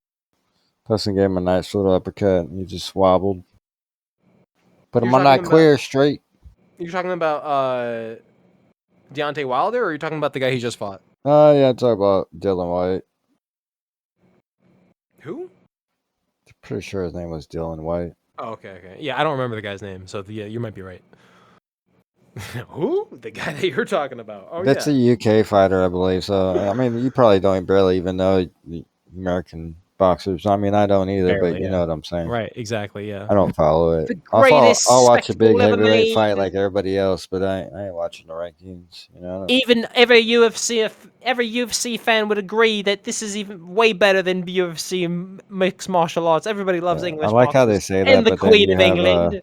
Tyson gave him a nice little uppercut, and he just wobbled. Put him on that clear straight. You're talking about Deontay Wilder, or are you talking about the guy he just fought? Yeah, talk about Dylan White. Who? Pretty sure his name was Dylan White. Oh, okay. Yeah, I don't remember the guy's name, so yeah, you might be right. Who? The guy that you're talking about? Oh, that's a UK fighter, I believe. So I mean, you probably barely even know the American boxers. I mean, I don't either, barely, but you know what I'm saying. Right, exactly, yeah. I don't follow it. I'll watch a big heavyweight fight like everybody else, but I ain't watching the rankings. You know. Even every UFC fan would agree that this is even way better than UFC mixed martial arts. Everybody loves English. I like how they say that. And the Queen of England.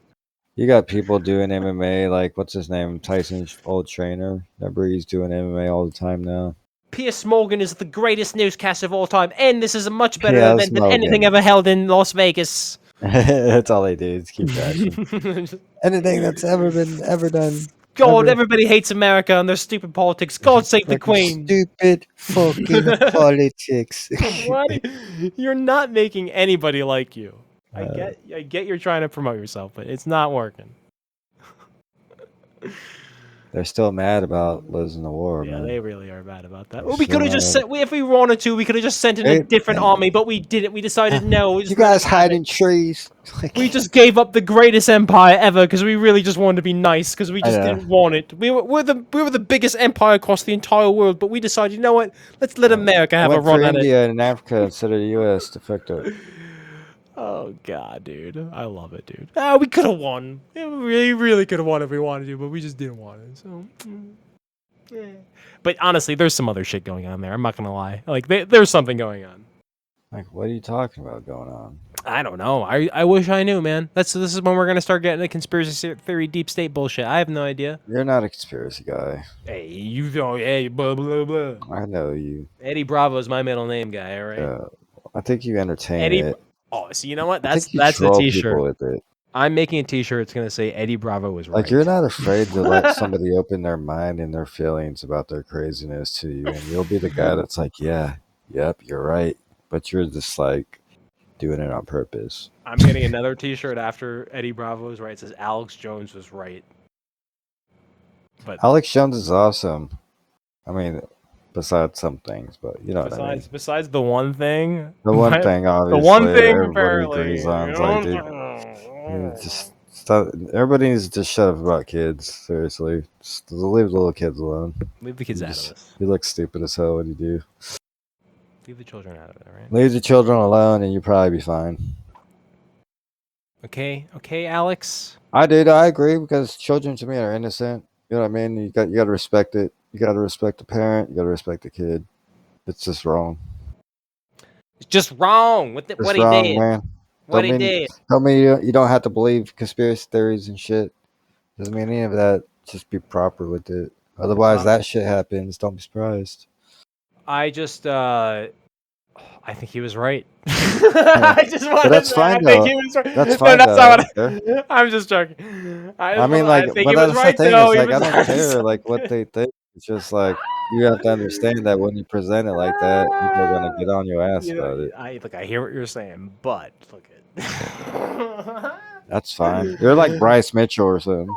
You got people doing MMA, like what's his name, Tyson's old trainer. Remember, he's doing MMA all the time now. Piers Morgan is the greatest newscaster of all time, and this is a much better event than anything ever held in Las Vegas. That's all they do is keep trashing. Anything that's ever done. God, everybody hates America and their stupid politics. God save the Queen. Stupid fucking politics. What? You're not making anybody like you. I get you're trying to promote yourself, but it's not working. They're still mad about losing the war, Yeah, man. they really are mad about that. They're Well, we could have just mad. sent, if we wanted to, we could have just sent in a different army, but we didn't. We decided no. You guys hide in trees. We just gave up the greatest empire ever because we really just wanted to be nice because we just didn't want it. We're the biggest empire across the entire world, but we decided, you know what? Let's let America have a run at it. India and Africa instead of the U.S. to fuck up. Oh god, dude, I love it, dude. We could have won. Yeah, we really could have won if we wanted to, but we just didn't want it. So, yeah. But honestly, there's some other shit going on there. I'm not gonna lie. Like, there's something going on. Like, what are you talking about going on? I don't know. I wish I knew, man. This is when we're gonna start getting the conspiracy theory, deep state bullshit. I have no idea. You're not a conspiracy guy. Hey, you know, hey, blah blah blah. I know you. Eddie Bravo is my middle name, guy. All right. I think you entertain Eddie. it. Oh, so you know what? I think you That's a troll T-shirt. people with it. I'm making a T-shirt. It's gonna say Eddie Bravo was right. Like, you're not afraid to let somebody open their mind and their feelings about their craziness to you, and you'll be the guy that's like, yeah, yep, you're right, but you're just like doing it on purpose. I'm getting another T-shirt after Eddie Bravo was right. It says Alex Jones was right. But Alex Jones is awesome. I mean, besides some things, but you know what I mean. Besides the one thing, Thing, obviously, the one thing everybody apparently agrees on. It's like, dude, just stop. Everybody needs to just shut up about kids. Seriously, just leave the little kids alone. Leave the kids out of this. You look stupid as hell when you do. Leave the children out of it, right? Leave the children alone, and you'll probably be fine. Okay, Alex. I agree, because children to me are innocent. You know what I mean? You got to respect it. You got to respect the parent. You got to respect the kid. It's just wrong. It's just wrong. What he did. Man. What he did. Tell me you don't have to believe conspiracy theories and shit. Doesn't mean any of that. Just be proper with it. Otherwise, that shit happens. Don't be surprised. I just, I think he was right. I just want that's fine, I think he was right. That's fine. No, that's not what I'm just joking. I mean, like, I think but he was that's right, the thing. though. It's like, I don't care, like, what they think. It's just like, you have to understand that when you present it like that, people are gonna get on your ass about it. I hear what you're saying, but look at. That's fine. You're like Bryce Mitchell or something.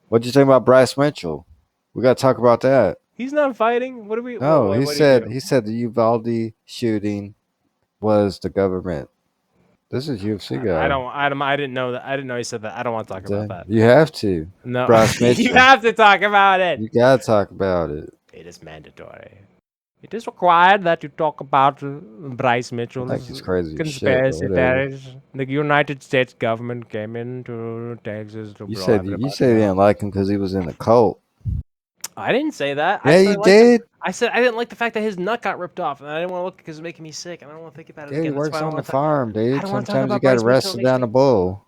What'd you think about Bryce Mitchell? We gotta talk about that. He's not fighting. What do we? No, he said the Uvalde shooting was the government. This is UFC guy. I didn't know that. I didn't know he said that. I don't want to talk about that. You have to. No, Bryce Mitchell. You have to talk about it. You gotta talk about it. It is mandatory. It is required that you talk about Bryce Mitchell's conspiracy theories. The United States government came into Texas to. You said you didn't like him because he was in the cult. I didn't say that. Yeah, you did. I said I didn't like the fact that his nut got ripped off, and I didn't want to look because it was making me sick, and I don't want to think about it again. He works on the farm, dude. Sometimes you got to arrested down a bull.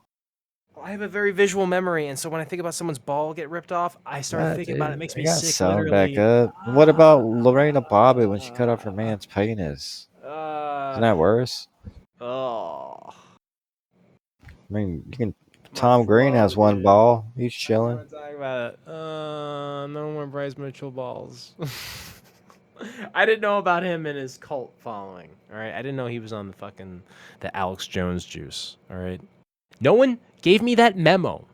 I have a very visual memory, and so when I think about someone's ball get ripped off, I start thinking about it. It makes me sick. Sewn back up. What about Lorena Bobbitt when she cut off her man's penis? Isn't that worse? Oh. I mean, you can. Tom Green has one ball. He's chilling. Talking about it. No more Bryce Mitchell balls. I didn't know about him and his cult following. All right, I didn't know he was on the Alex Jones juice. All right, no one gave me that memo.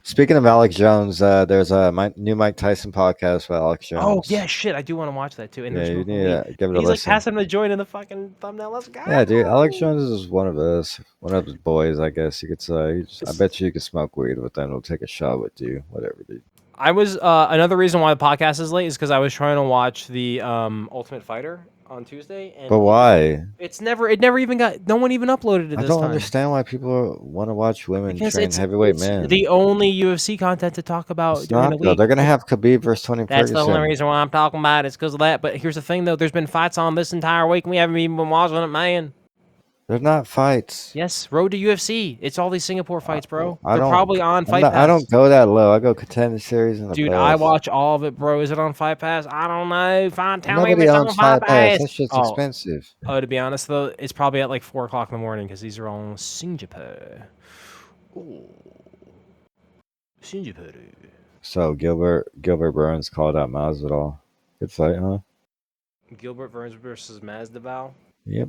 Speaking of Alex Jones, there's a new Mike Tyson podcast with Alex Jones. Oh yeah, shit, I do want to watch that too. And yeah, you need to give it a listen. He's like passing him to join in the fucking thumbnail. Let's go. Yeah, dude, Alex Jones is one of us, one of his boys, I guess you could say. I bet you could smoke weed with him. He'll take a shot with you, whatever, dude. I was another reason why the podcast is late is because I was trying to watch the Ultimate Fighter on Tuesday. And but why? It never even got. No one even uploaded it. I don't understand why people want to watch women train heavyweight men. The only UFC content to talk about during the week. They're gonna have Khabib versus Tony Ferguson. That's the only reason why I'm talking about it. It's because of that. But here's the thing, though. There's been fights on this entire week, and we haven't even been watching it, man. They're not fights. Yes, Road to UFC. It's all these Singapore fights, bro. They're probably on Fight Pass. I don't go that low. I go Contender Series and the Dude, best. I watch all of it, bro. Is it on Fight Pass? I don't know. Tell me if Nobody it's owns on Fight Pass. That shit's expensive. Oh, to be honest, though, it's probably at like 4 o'clock in the morning because these are all in Singapore. Ooh. Singapore. So Gilbert Burns called out Masvidal. Good fight, huh? Gilbert Burns versus Masvidal? Yep.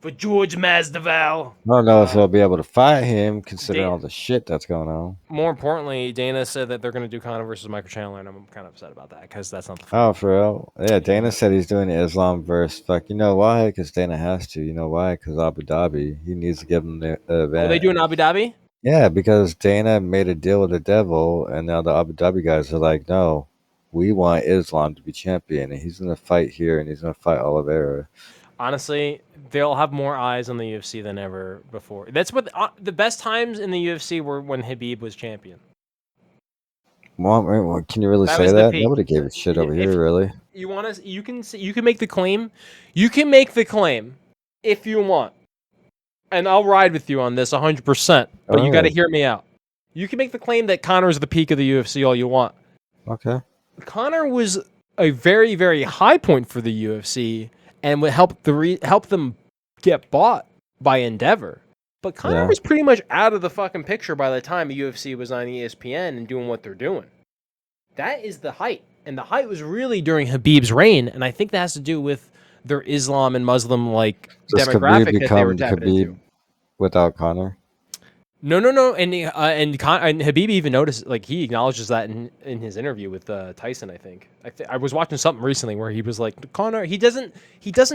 For George Masvidal. I don't know if he'll be able to fight him, considering all the shit that's going on. More importantly, Dana said that they're going to do Conor versus Michael Chandler, and I'm kind of upset about that because that's not the fight. Oh, for real? Yeah, Dana said he's doing Islam versus fuck. You know why? Because Dana has to. You know why? Because Abu Dhabi. He needs to give him the event. Oh, they do in Abu Dhabi? Yeah, because Dana made a deal with the devil, and now the Abu Dhabi guys are like, no, we want Islam to be champion, and he's going to fight here, and he's going to fight Oliveira. Honestly, they'll have more eyes on the UFC than ever before. That's what the best times in the UFC were when Khabib was champion. Well, can you really say that? Nobody gave a shit over here, really. You want to? You can make the claim. You can make the claim if you want, and I'll ride with you on this 100%. But you got to hear me out. You can make the claim that Conor's the peak of the UFC all you want. Okay. Conor was a very, very high point for the UFC and would help them get bought by Endeavor. But Conor was pretty much out of the fucking picture by the time the UFC was on ESPN and doing what they're doing. That is the height. And the height was really during Khabib's reign, and I think that has to do with their Islam and Muslim demographic that they were tapping into. Without Conor? No. And Khabib even noticed, he acknowledges that in his interview with Tyson. I think I was watching something recently where he was like, Conor, he doesn't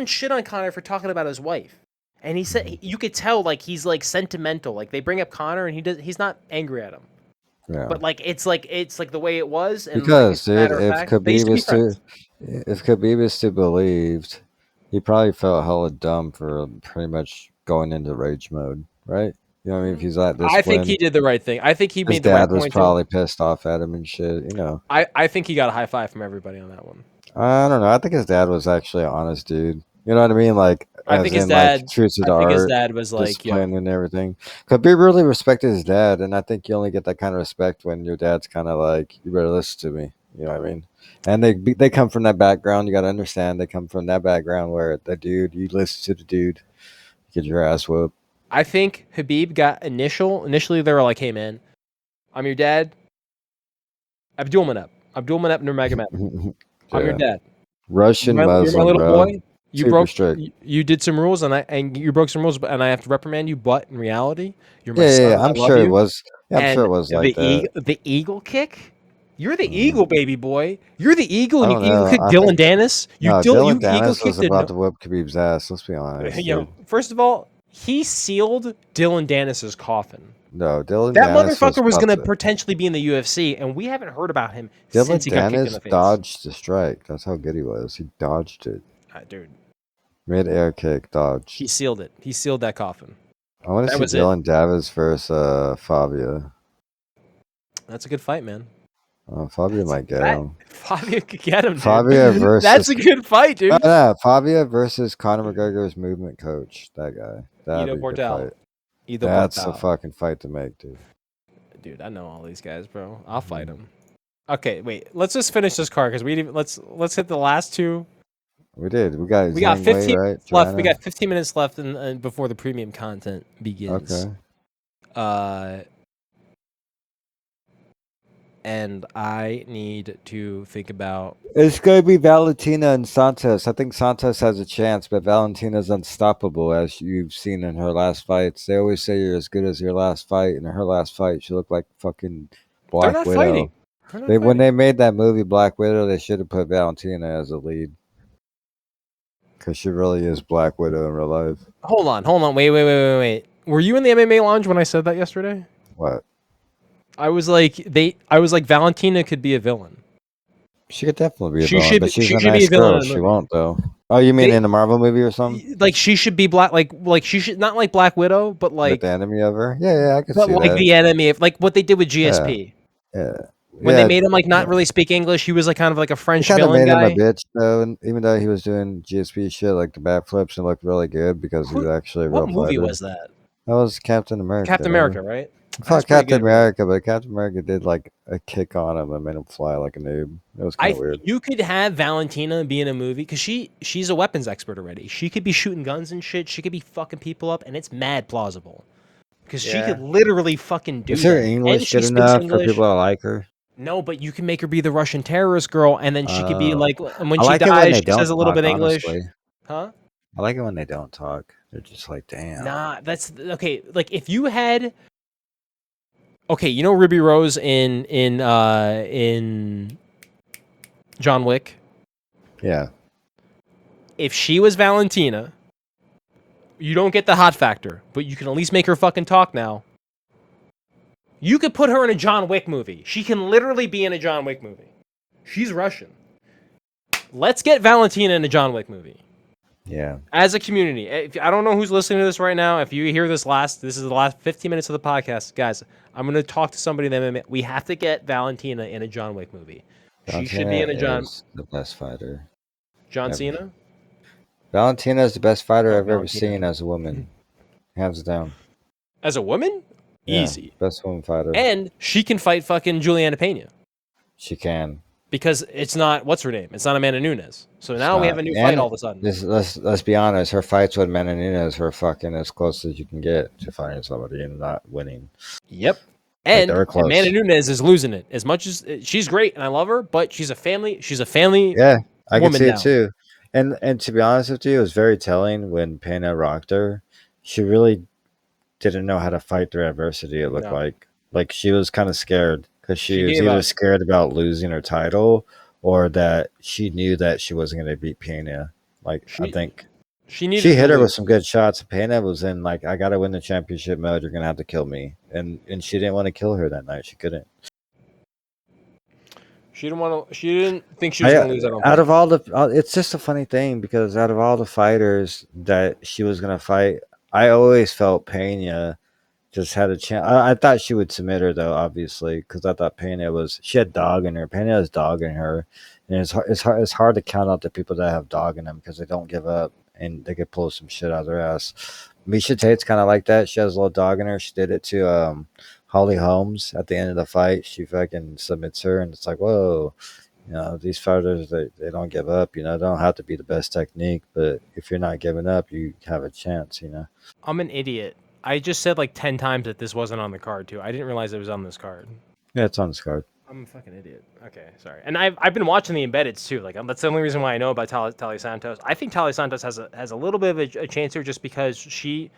shit on Conor for talking about his wife, and he said you could tell he's sentimental. They bring up Conor and he's not angry at him. Yeah. But it's the way it was. And because dude, if Khabib is to believed, he probably felt hella dumb for pretty much going into rage mode, right? You know what I mean? If he's like this, I think he did the right thing. I think he made the right point. His dad was probably pissed off at him and shit. You know. I think he got a high five from everybody on that one. I don't know. I think his dad was actually an honest dude. You know what I mean? I think his dad. True to the art, his dad was discipline and everything. Khabib really respected his dad, and I think you only get that kind of respect when your dad's kind of like, you better listen to me. You know what I mean? And they come from that background. You got to understand they come from that background where the dude, you listen to the dude, get your ass whooped. I think Khabib got initially they were like, hey man, I'm your dad. Abdulmanap Nurmagomedov. I'm your dad. Russian Muslim, you're my little bro. boy. You did some rules and you broke some rules, and I have to reprimand you. But in reality, you're my son. Yeah, I'm sure it was. Yeah, I'm sure it was like that. The eagle kick. You're the eagle, baby boy. You're the eagle, and you eagle kick Dylan Dennis. Dylan Dennis was about to whip Khabib's ass. Let's be honest. First of all, he sealed Dylan Dennis's coffin. No, Dylan. That motherfucker was going to potentially be in the UFC, and we haven't heard about him since he got kicked in the face. Dodged the strike. That's how good he was. He dodged it. Dude. Mid-air kick, dodge. He sealed it. He sealed that coffin. I want to see Dylan Davis versus Fabio. That's a good fight, man. Fabio might get him. Fabio could get him, dude. Fabio versus... That's a good fight, dude. No, Fabio versus Conor McGregor's movement coach. That guy. That'd be a good fight. That's a fucking fight to make, dude. Dude, I know all these guys, bro. I'll fight him. Okay, wait. Let's just finish this card because let's hit the last two. We did. We got 15 minutes left. We got 15 minutes left before the premium content begins. Okay. And I need to think about... It's going to be Valentina and Santos. I think Santos has a chance, but Valentina's unstoppable, as you've seen in her last fights. They always say you're as good as your last fight, and in her last fight, she looked like fucking Black Widow. When they made that movie Black Widow, they should have put Valentina as a lead. Because she really is Black Widow in real life. Hold on. Wait. Were you in the MMA lounge when I said that yesterday? What? I was like, Valentina could be a villain. She could definitely be a villain, but she's a nice girl. She won't, though. Oh, you mean in the Marvel movie or something? She should be black, like she should not like Black Widow, but like the enemy of her. Yeah, I can see that. But the enemy of what they did with GSP. Yeah. When they made him not really speak English, he was kind of like a French villain guy. Made him a bitch though, and even though he was doing GSP shit like the backflips and looked really good because he was actually a real fighter. What movie was that? That was Captain America. Captain America, right? I thought Captain America, but Captain America did a kick on him and made him fly like a noob. It was kind of weird. You could have Valentina be in a movie because she's a weapons expert already. She could be shooting guns and shit. She could be fucking people up, and it's mad plausible because she could literally fucking do that. Is her English good enough for people to like her? No, but you can make her be the Russian terrorist girl, and then she could be and when she dies, she says a little bit English. Huh? I like it when they don't talk. They're just like, damn. Nah, that's okay. Like if you had, okay, you know Ruby Rose in John Wick. Yeah. If she was Valentina, you don't get the hot factor, but you can at least make her fucking talk now. You could put her in a John Wick movie. She can literally be in a John Wick movie. She's Russian. Let's get Valentina in a John Wick movie. Yeah. As a community. I don't know who's listening to this right now. If you hear this is the last 15 minutes of the podcast. Guys, I'm going to talk to somebody in the MMA. We have to get Valentina in a John Wick movie. She should be in a John... is the best fighter. John ever. Cena? Valentina is the best fighter I've ever Valentina. seen as a woman. Hands down. As a woman? Yeah, easy. Best woman fighter. And she can fight fucking Juliana Pena. She can. Because it's not, what's her name? It's not Amanda Nunes. So now we have a new fight all of a sudden. Let's be honest. Her fights with Amanda Nunes were fucking as close as you can get to fighting somebody and not winning. Yep. And Amanda Nunes is losing it. As much as she's great and I love her, but she's a family. Yeah, I can see now. it too. And to be honest with you, it was very telling when Pena rocked her. She really didn't know how to fight through adversity. It looked like she was kind of scared because she was either scared about losing her title or that she knew that she wasn't going to beat Pena. I think she hit her with some good shots. Pena was in like, I got to win the championship mode. You're going to have to kill me, and she didn't want to kill her that night. She couldn't. She didn't think she was going to lose. Out of all the, it's just a funny thing because out of all the fighters that she was going to fight, I always felt Pena just had a chance. I thought she would submit her though, obviously, because I thought she had dog in her. Pena has dog in her, and it's hard to count out the people that have dog in them because they don't give up and they could pull some shit out of their ass. Miesha Tate's kind of like that. She has a little dog in her. She did it to Holly Holmes at the end of the fight. She fucking submits her, and it's like, whoa. You know, these fighters, they don't give up. You know, they don't have to be the best technique, but if you're not giving up, you have a chance, you know. I'm an idiot. I just said like 10 times that this wasn't on the card, too. I didn't realize it was on this card. Yeah, it's on this card. I'm a fucking idiot. Okay, sorry. And I've been watching the embeddeds, too. Like, that's the only reason why I know about Talia Santos. I think Talia Santos has a little bit of a chance here just because she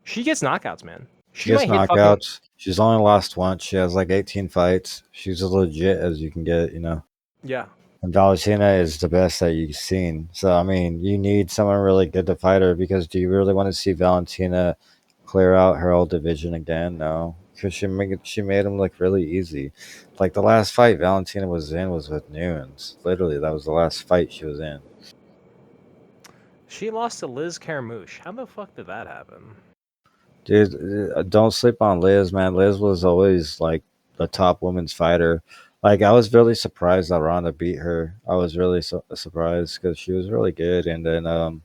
gets knockouts, man. She gets knockouts. She's only lost once. She has like 18 fights. She's as legit as you can get, you know. Yeah. And Valentina is the best that you've seen. So, I mean, you need someone really good to fight her because do you really want to see Valentina clear out her old division again? No. Because she made them look really easy. Like the last fight Valentina was in was with Nunes. Literally, that was the last fight she was in. She lost to Liz Carmouche. How the fuck did that happen? Dude, don't sleep on Liz, man. Liz was always like the top women's fighter. Like I was really surprised that Ronda beat her. I was really surprised because she was really good. And then,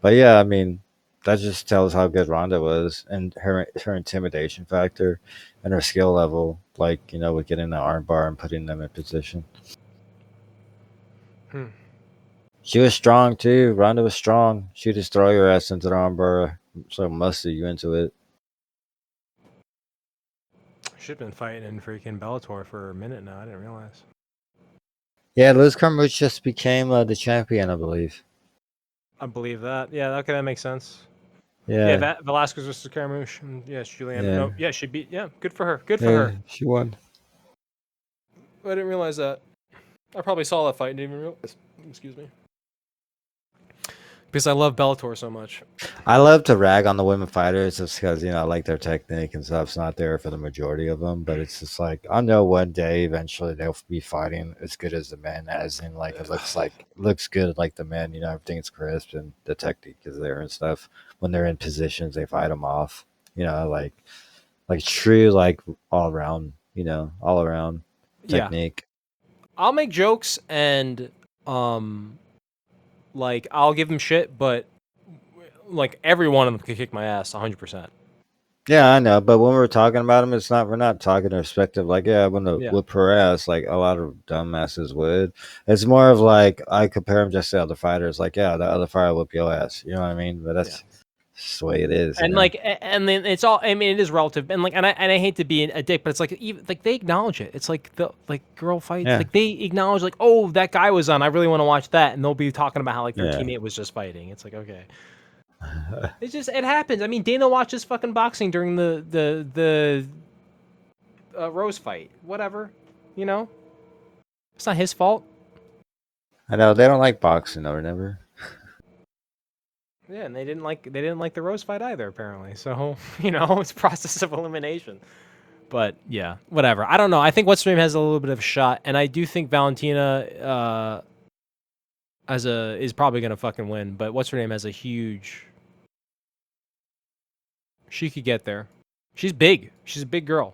but yeah, I mean, that just tells how good Ronda was and her intimidation factor and her skill level. Like you know, with getting the armbar and putting them in position. She was strong too. Ronda was strong. She'd just throw your ass into the armbar, so muscle you into it. Should have been fighting in freaking Bellator for a minute now. I didn't realize. Yeah, Liz Carmouche just became the champion, I believe. I believe that. Yeah, okay, that makes sense. Yeah. Yeah, Velasquez versus Carmouche. Yes, Juliana. Yeah. No, yeah, she beat. Yeah, good for her. Good for her. She won. I didn't realize that. I probably saw that fight and didn't even realize. Excuse me. Because I love Bellator so much. I love to rag on the women fighters just because, you know, I like their technique and stuff's not there for the majority of them. But it's just like, I know one day eventually they'll be fighting as good as the men, as in like it looks good like the men, you know, everything's crisp and the technique is there and stuff. When they're in positions, they fight them off, you know, like true, like all around technique. Yeah. I'll make jokes and, like, I'll give them shit, but, like, every one of them could kick my ass 100%. Yeah, I know, but when we're talking about them, we're not talking perspective. Like, yeah, when with Perez, like, a lot of dumbasses would. It's more of, like, I compare him just to other fighters. Like, yeah, the other fighter will whip your ass. You know what I mean? But that's just the way it is. And, like, and then it's all, I mean, it is relative. And, like, and I hate to be a dick, but it's, like, even, like, they acknowledge it. It's, like, the, like, girl fights. Yeah. Like, they acknowledge, like, oh, that guy was on. I really want to watch that. And they'll be talking about how, like, their teammate was just fighting. It's, like, okay. It happens. I mean, Dana watches fucking boxing during the Rose fight. Whatever, you know, it's not his fault. I know they don't like boxing or never. Yeah, and they didn't like the Rose fight either, apparently. So it's process of elimination. But yeah, whatever. I don't know. I think what's her name has a little bit of a shot, and I do think Valentina is probably gonna fucking win. But what's her name has a huge. She could get there. She's big. She's a big girl.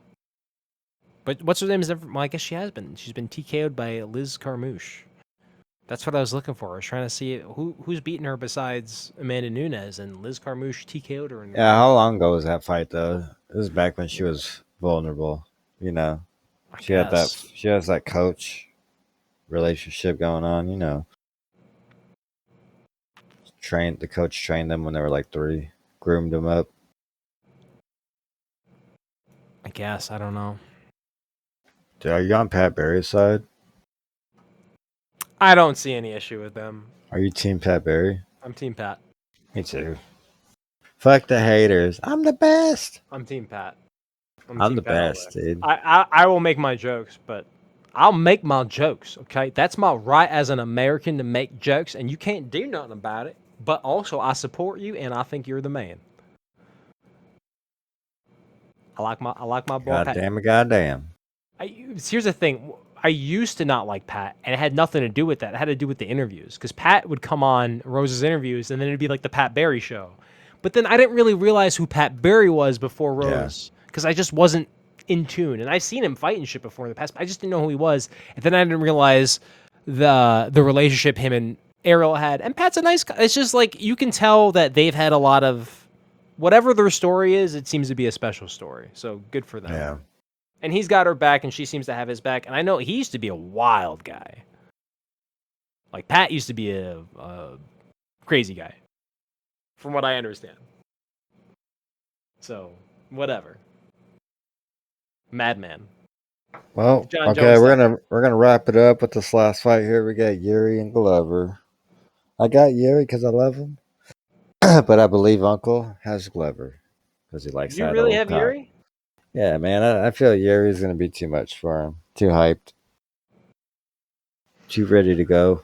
But what's her name is never. Well, I guess she has been. She's been TKO'd by Liz Carmouche. That's what I was looking for. I was trying to see who's beating her besides Amanda Nunes, and Liz Carmouche TKO'd her. Yeah, how long ago was that fight though? It was back when she was vulnerable. She had that. She has that coach relationship going on. The coach trained them when they were like 3, groomed them up. I guess I don't know. Dude, are you on Pat Barry's side? I don't see any issue with them. Are you Team Pat Barry? I'm Team Pat. Me too. Fuck the haters. I'm the best. I'm Team Pat. I'm the best, dude. I will make my jokes, but I'll make my jokes, okay? That's my right as an American to make jokes, and you can't do nothing about it. But also, I support you, and I think you're the man. I like my boy Pat. Goddamn. Here's the thing. I used to not like Pat, and it had nothing to do with that. It had to do with the interviews, because Pat would come on Rose's interviews, and then it'd be like the Pat Barry show. But then I didn't really realize who Pat Barry was before Rose, because I just wasn't in tune. And I've seen him fight and shit before in the past, but I just didn't know who he was. And then I didn't realize the relationship him and Ariel had. And Pat's a nice guy. It's just like you can tell that they've had a lot of whatever their story is. It seems to be a special story. So good for them. Yeah. And he's got her back, and she seems to have his back. And I know he used to be a wild guy. Like Pat used to be a crazy guy, from what I understand. So whatever. Madman. Well, okay, we're gonna wrap it up with this last fight here. We got Jiri and Glover. I got Jiri because I love him, but I believe Uncle has Glover because he likes that. You really have Jiri? Yeah, man. I feel Jiri is gonna be too much for him. Too hyped. Too ready to go.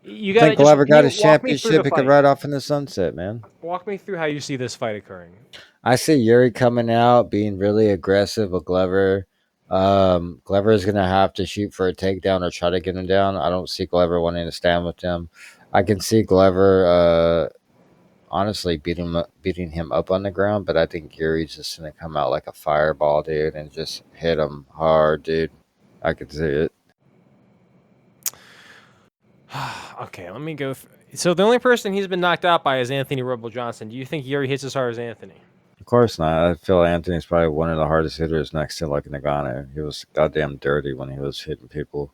You think Glover got his championship? He could ride off in the sunset, man. Walk me through how you see this fight occurring. I see Jiri coming out, being really aggressive with Glover. Glover is going to have to shoot for a takedown or try to get him down. I don't see Glover wanting to stand with him. I can see Glover, honestly, beating him up on the ground, but I think Jiri's just going to come out like a fireball, dude, and just hit him hard, dude. I could see it. Okay, let me go. So the only person he's been knocked out by is Anthony Rebel Johnson. Do you think Jiri hits as hard as Anthony? Of course not. I feel Anthony's probably one of the hardest hitters next to like Nagano. He was goddamn dirty when he was hitting people.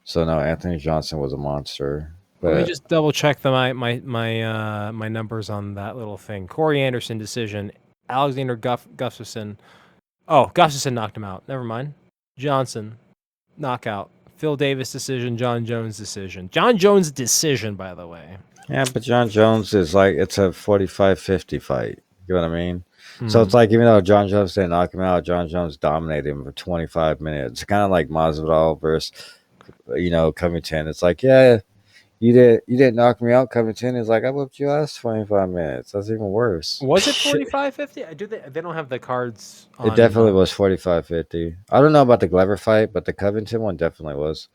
So no, Anthony Johnson was a monster. But let me just double check my numbers on that little thing. Corey Anderson decision. Alexander Gustafsson. Oh, Gustafsson knocked him out. Never mind. Johnson knockout. Phil Davis decision. John Jones decision. John Jones decision, by the way. Yeah, but John Jones is like, it's a 45-50 fight. You know what I mean? Mm-hmm. So it's like, even though John Jones didn't knock him out, John Jones dominated him for 25 minutes. It's kind of like Masvidal versus, Covington. It's like, yeah, you didn't knock me out, Covington. It's like, I whooped you last 25 minutes. That's even worse. Was it 45-50? They don't have the cards on, it definitely was 45-50. I don't know about the Glover fight, but the Covington one definitely was.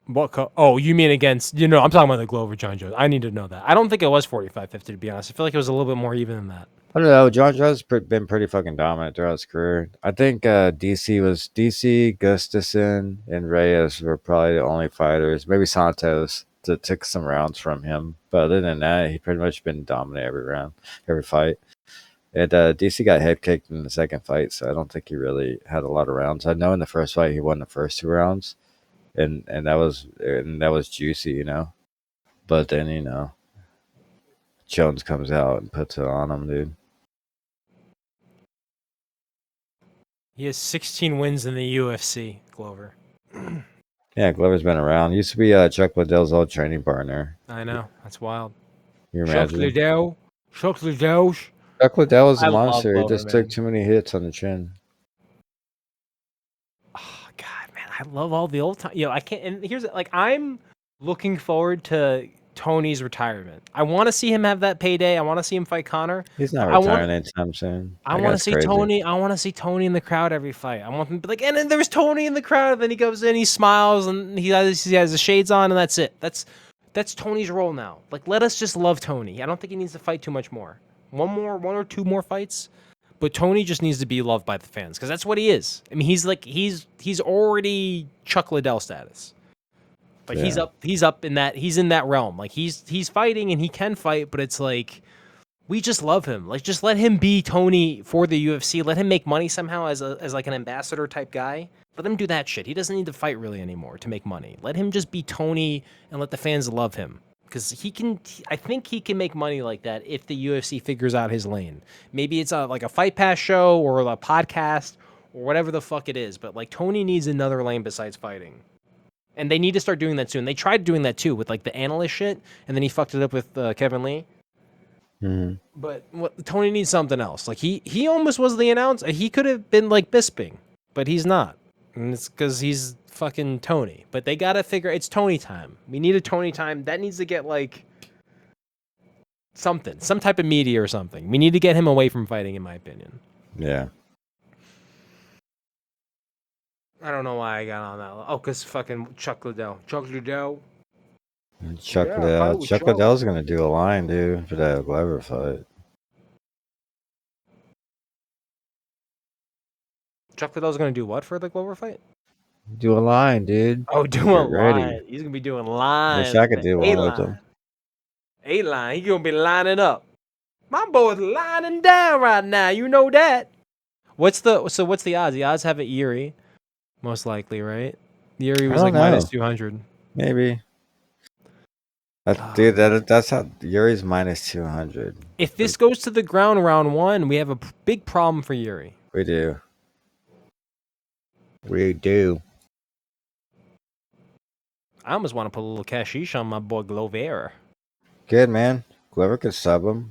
What? Oh, you mean against? I'm talking about the Glover John Jones. I need to know that. I don't think it was 45-50, to be honest. I feel like it was a little bit more even than that. I don't know. John Jones has been pretty fucking dominant throughout his career. I think DC, Gustafsson, and Reyes were probably the only fighters. Maybe Santos that took some rounds from him. But other than that, he pretty much been dominant every fight. And DC got head kicked in the second fight, so I don't think he really had a lot of rounds. I know in the first fight he won the first 2 rounds. And that was juicy, But then, Jones comes out and puts it on him, dude. He has 16 wins in the UFC, Glover. Yeah, Glover's been around. Used to be Chuck Liddell's old training partner. I know. That's wild. You Chuck imagine? Liddell. Chuck Liddell. Chuck Liddell was a I love monster. He Glover, just took man. too many hits on the chin. Oh God, man, I love all the old time. I can't. And here's like I'm looking forward to Tony's retirement. I want to see him have that payday. I want to see him fight Connor. He's not But I want. retiring anytime soon. I That want to guy's see crazy. Tony. I want to see Tony in the crowd every fight. I want him to be like, and then there's Tony in the crowd. And then he goes in, he smiles, and he has the shades on, and that's it. That's Tony's role now. Like, let us just love Tony. I don't think he needs to fight too much more. One or two more fights, but Tony just needs to be loved by the fans because that's what he is. I mean, he's already Chuck Liddell status. Like he's up in that he's in that realm. Like he's fighting and he can fight, but it's like we just love him. Like just let him be Tony for the UFC. Let him make money somehow as like an ambassador type guy. Let him do that shit. He doesn't need to fight really anymore to make money. Let him just be Tony and let the fans love him. Because he can, I think he can make money like that if the UFC figures out his lane. Maybe it's like a Fight Pass show or a podcast or whatever the fuck it is. But like Tony needs another lane besides fighting. And they need to start doing that soon. They tried doing that too with like the analyst shit, and then he fucked it up with Kevin Lee. Mm-hmm. But Tony needs something else. Like he almost was the announcer. He could have been like Bisping, but he's not. And it's because he's fucking Tony. But they gotta figure it's Tony time. We need a Tony time. That needs to get like something, some type of media or something. We need to get him away from fighting, in my opinion. Yeah. I don't know why I got on that. Oh, because fucking Chuck Liddell. Chuck Liddell. Chuck Liddell's gonna do a line, dude, for that Glover fight. Chuck Liddell's gonna do what for the Glover fight? Do a line, dude. Oh, do a line. He's gonna be doing lines. Wish I could do one with him. 8-line. He's gonna be lining up. My boy's lining down right now. You know that. What's the odds? The odds have it Jiri, most likely, right? Jiri was like minus 200. Maybe. Dude, that's how Yuri's minus 200. If this goes to the ground round one, we have a big problem for Jiri. We do. We do. I almost want to put a little cashish on my boy Glover. Good, man. Glover could sub him.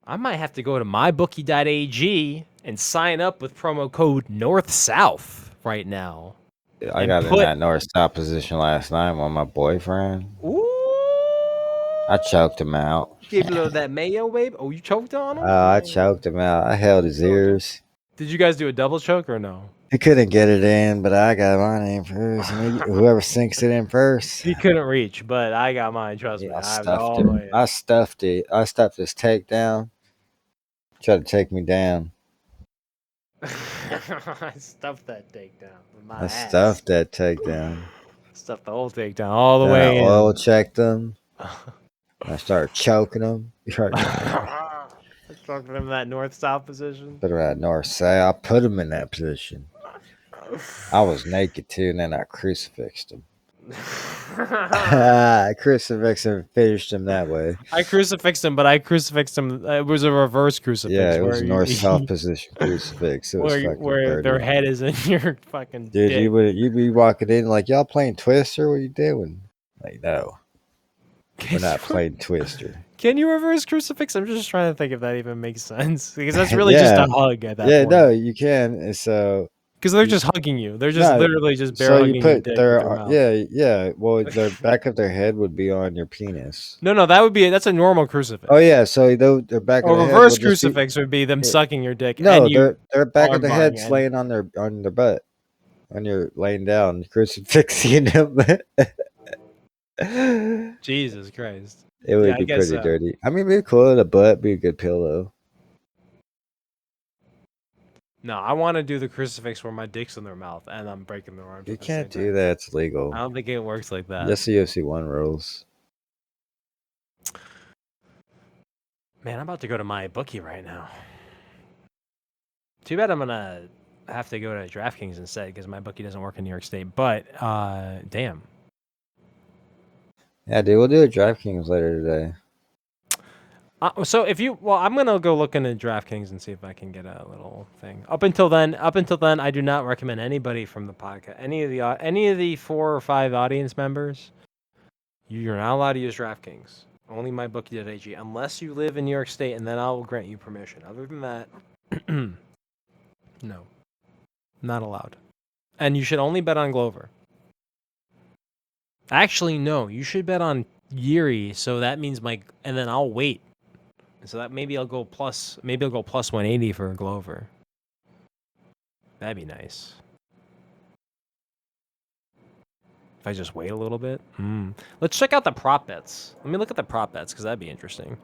I might have to go to mybookie.ag and sign up with promo code North-South right now. I got in that north-south position last night with my boyfriend. Ooh. I choked him out. Gave a little of that mayo, babe. Oh, you choked on him? I choked him out. I held his ears. Did you guys do a double choke or no? He couldn't get it in, but I got mine in first. Whoever sinks it in first. He couldn't reach, but I got mine. Trust me. I stuffed him. I stuffed it. I stuffed his takedown. Tried to take me down. I stuffed that takedown with my ass. Stuffed that takedown. Stuffed the whole takedown all the way in. I oil checked him. I started choking him. Choking him in that north-south position. Put him at north-south. I put him in that position. I was naked too, and then I crucifixed him. I crucifixed him and finished him that way. I crucifixed him, but I crucifixed him. It was a reverse crucifix. Yeah, it was north-south position crucifix. It was where their head is in your fucking dude, dick. you'd be walking in like, y'all playing Twister? What are you doing? Like, no. We're not playing Twister. Can you reverse crucifix? I'm just trying to think if that even makes sense. Because that's really just a hug at that point. Yeah, no, you can. And so... Because they're just hugging you. They're just literally just bare hugging your dick with their mouth. Yeah. Well, the back of their head would be on your penis. No, that's a normal crucifix. Oh yeah, so their back of their head. Reverse crucifix would be them sucking your dick. No, and their back of their head's laying on their butt, when you're laying down, crucifixing them. Jesus Christ! It would be pretty dirty. I mean, it'd be cool. The butt be a good pillow. No, I want to do the crucifix where my dick's in their mouth and I'm breaking their arms. You can't do that. It's legal. I don't think it works like that. That's the UFC 1 rules. Man, I'm about to go to my bookie right now. Too bad I'm going to have to go to DraftKings instead because my bookie doesn't work in New York State. But, damn. Yeah, dude, we'll do a DraftKings later today. So if you, well, I'm gonna go look into DraftKings and see if I can get a little thing. Up until then, I do not recommend anybody from the podcast, any of the 4 or 5 audience members. You're not allowed to use DraftKings. Only mybookie.ag, unless you live in New York State, and then I will grant you permission. Other than that, no, not allowed. And you should only bet on Glover. Actually, no, you should bet on Jiri. So that means and then I'll wait. So that maybe I'll go plus 180 for Glover. That'd be nice. If I just wait a little bit. Let's check out the prop bets. Let me look at the prop bets because that'd be interesting.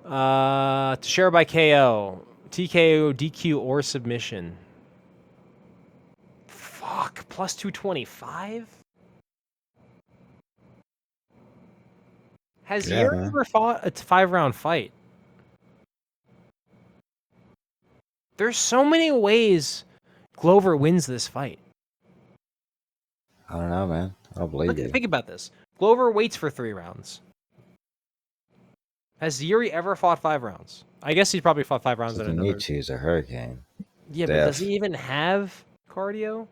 To share by KO, TKO, DQ, or submission. Fuck, plus 225? Has Jiri ever fought a 5-round fight? There's so many ways Glover wins this fight. I don't know, man. I don't believe you. Think about this. Glover waits for 3 rounds. Has Jiri ever fought 5 rounds? I guess he's probably fought 5 rounds in another. Need to use a hurricane. Yeah, but does he even have cardio?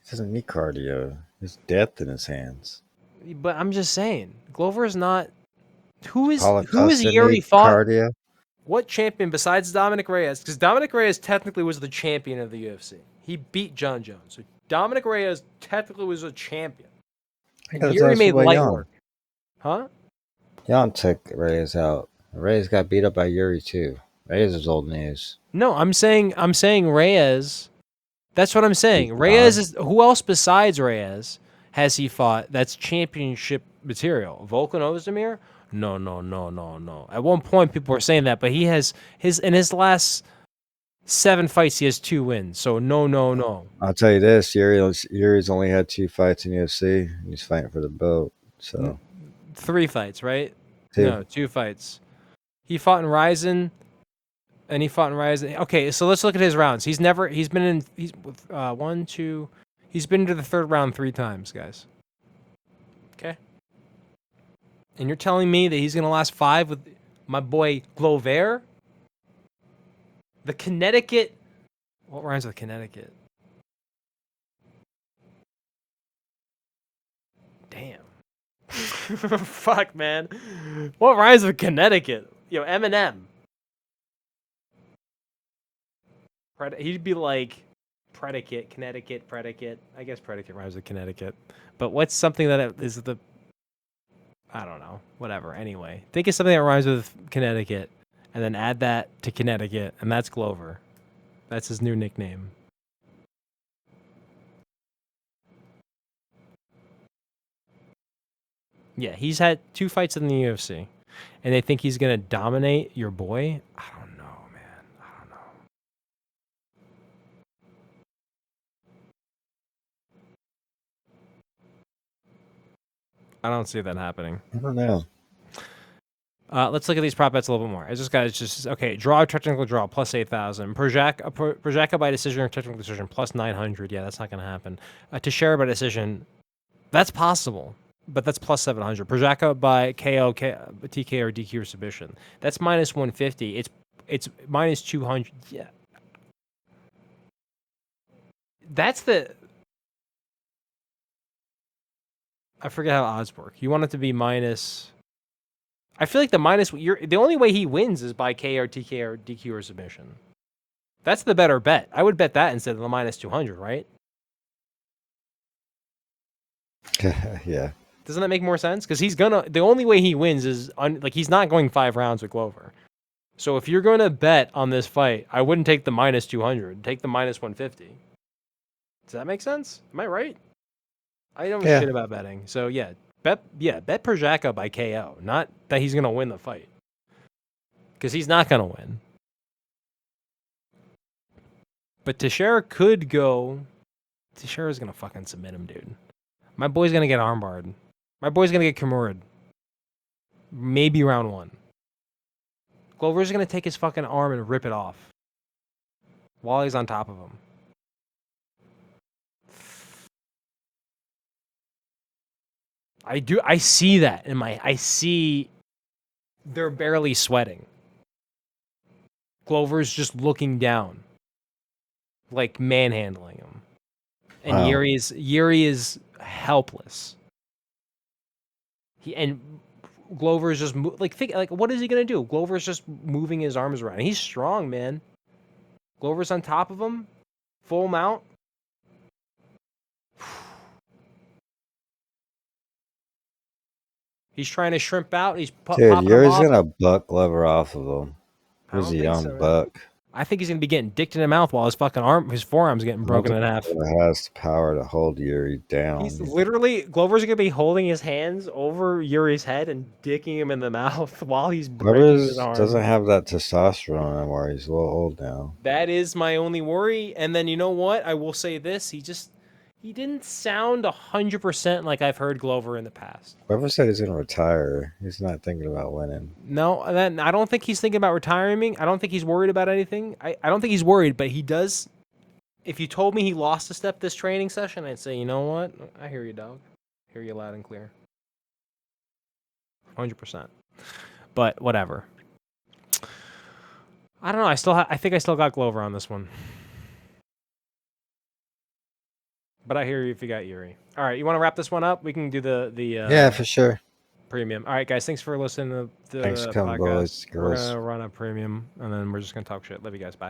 He doesn't need cardio. There's death in his hands. But I'm just saying, Glover is not. Who is Jiri fought? Cardio? What champion besides Dominic Reyes? Because Dominic Reyes technically was the champion of the UFC. He beat John Jones. So Dominic Reyes technically was a champion. And Jiri made light work. Huh? Jan took Reyes out. Reyes got beat up by Jiri too. Reyes is old news. No, I'm saying Reyes. That's what I'm saying. Reyes is who else besides Reyes has he fought that's championship material? Volkan Ozdemir? No. At one point people were saying that, but he has in his last 7 fights he has 2 wins. So no. I'll tell you this, Yuri's only had 2 fights in UFC. He's fighting for the belt. So 3 fights, right? 2. No, 2 fights. He fought in Ryzen. And he fought in Ryzen. Okay, so let's look at his rounds. He's been into the 3rd round 3 times, guys. Okay. And you're telling me that he's going to last 5 with my boy Glover? The Connecticut. What rhymes with Connecticut? Damn. Fuck, man. What rhymes with Connecticut? Yo, Eminem. He'd be like predicate, Connecticut, predicate. I guess predicate rhymes with Connecticut. But what's something that is the... I don't know. Whatever. Anyway, think of something that rhymes with Connecticut, and then add that to Connecticut, and that's Glover. That's his new nickname. Yeah, he's had 2 fights in the UFC, and they think he's gonna dominate your boy. I don't know, man. I don't know. I don't see that happening. I don't know. Let's look at these prop bets a little bit more. Okay. Draw, technical draw, plus 8,000. Projaka by decision or technical decision, plus 900. Yeah, that's not going to happen. Teixeira by decision, that's possible, but that's plus 700. Projaka by KO, TK or DQ or submission, that's minus 150. It's minus 200. Yeah, that's the. I forget how odds work. You want it to be minus. I feel like the only way he wins is by KO, TK, or DQ or submission. That's the better bet. I would bet that instead of the minus 200, right? Yeah. Doesn't that make more sense? Because the only way he wins is he's not going 5 rounds with Glover. So if you're going to bet on this fight, I wouldn't take the minus 200. Take the minus 150. Does that make sense? Am I right? I don't know shit about betting. So yeah, bet Projaka by KO. Not that he's gonna win the fight, because he's not gonna win. But Teixeira could go. Teixeira's gonna fucking submit him, dude. My boy's gonna get armbarred. My boy's gonna get Kimura'd. Maybe round 1. Glover's gonna take his fucking arm and rip it off while he's on top of him. I see that I see they're barely sweating. Glover's just looking down, like manhandling him, and Wow. Jiri is helpless. Glover's just think what is he gonna do? Glover's just moving his arms around. He's strong, man. Glover's on top of him, full mount. He's trying to shrimp out. He's popping him Yuri's off. gonna buck Glover off of him. He's a young so, buck. I think he's gonna be getting dicked in the mouth while his forearm's getting broken in half. Has the power to hold Jiri down. He's literally Glover's gonna be holding his hands over Yuri's head and dicking him in the mouth while he's breaking his arm. Doesn't have that testosterone anymore. He's a little old now. That is my only worry. And then you know what? I will say this: he didn't sound 100% like I've heard Glover in the past. Glover said he's gonna retire. He's not thinking about winning. No, I don't think he's thinking about retiring. I don't think he's worried about anything. I don't think he's worried, but he does. If you told me he lost a step this training session, I'd say, you know what? I hear you, dog. I hear you loud and clear. 100%. But whatever. I don't know. I think I still got Glover on this one. But I hear you if you got Jiri. All right, you want to wrap this one up? We can do the yeah, for sure. Premium. All right, guys. Thanks for listening to the Thanks for coming, podcast. boys, girls. We're gonna run a premium, and then we're just gonna talk shit. Love you guys. Bye.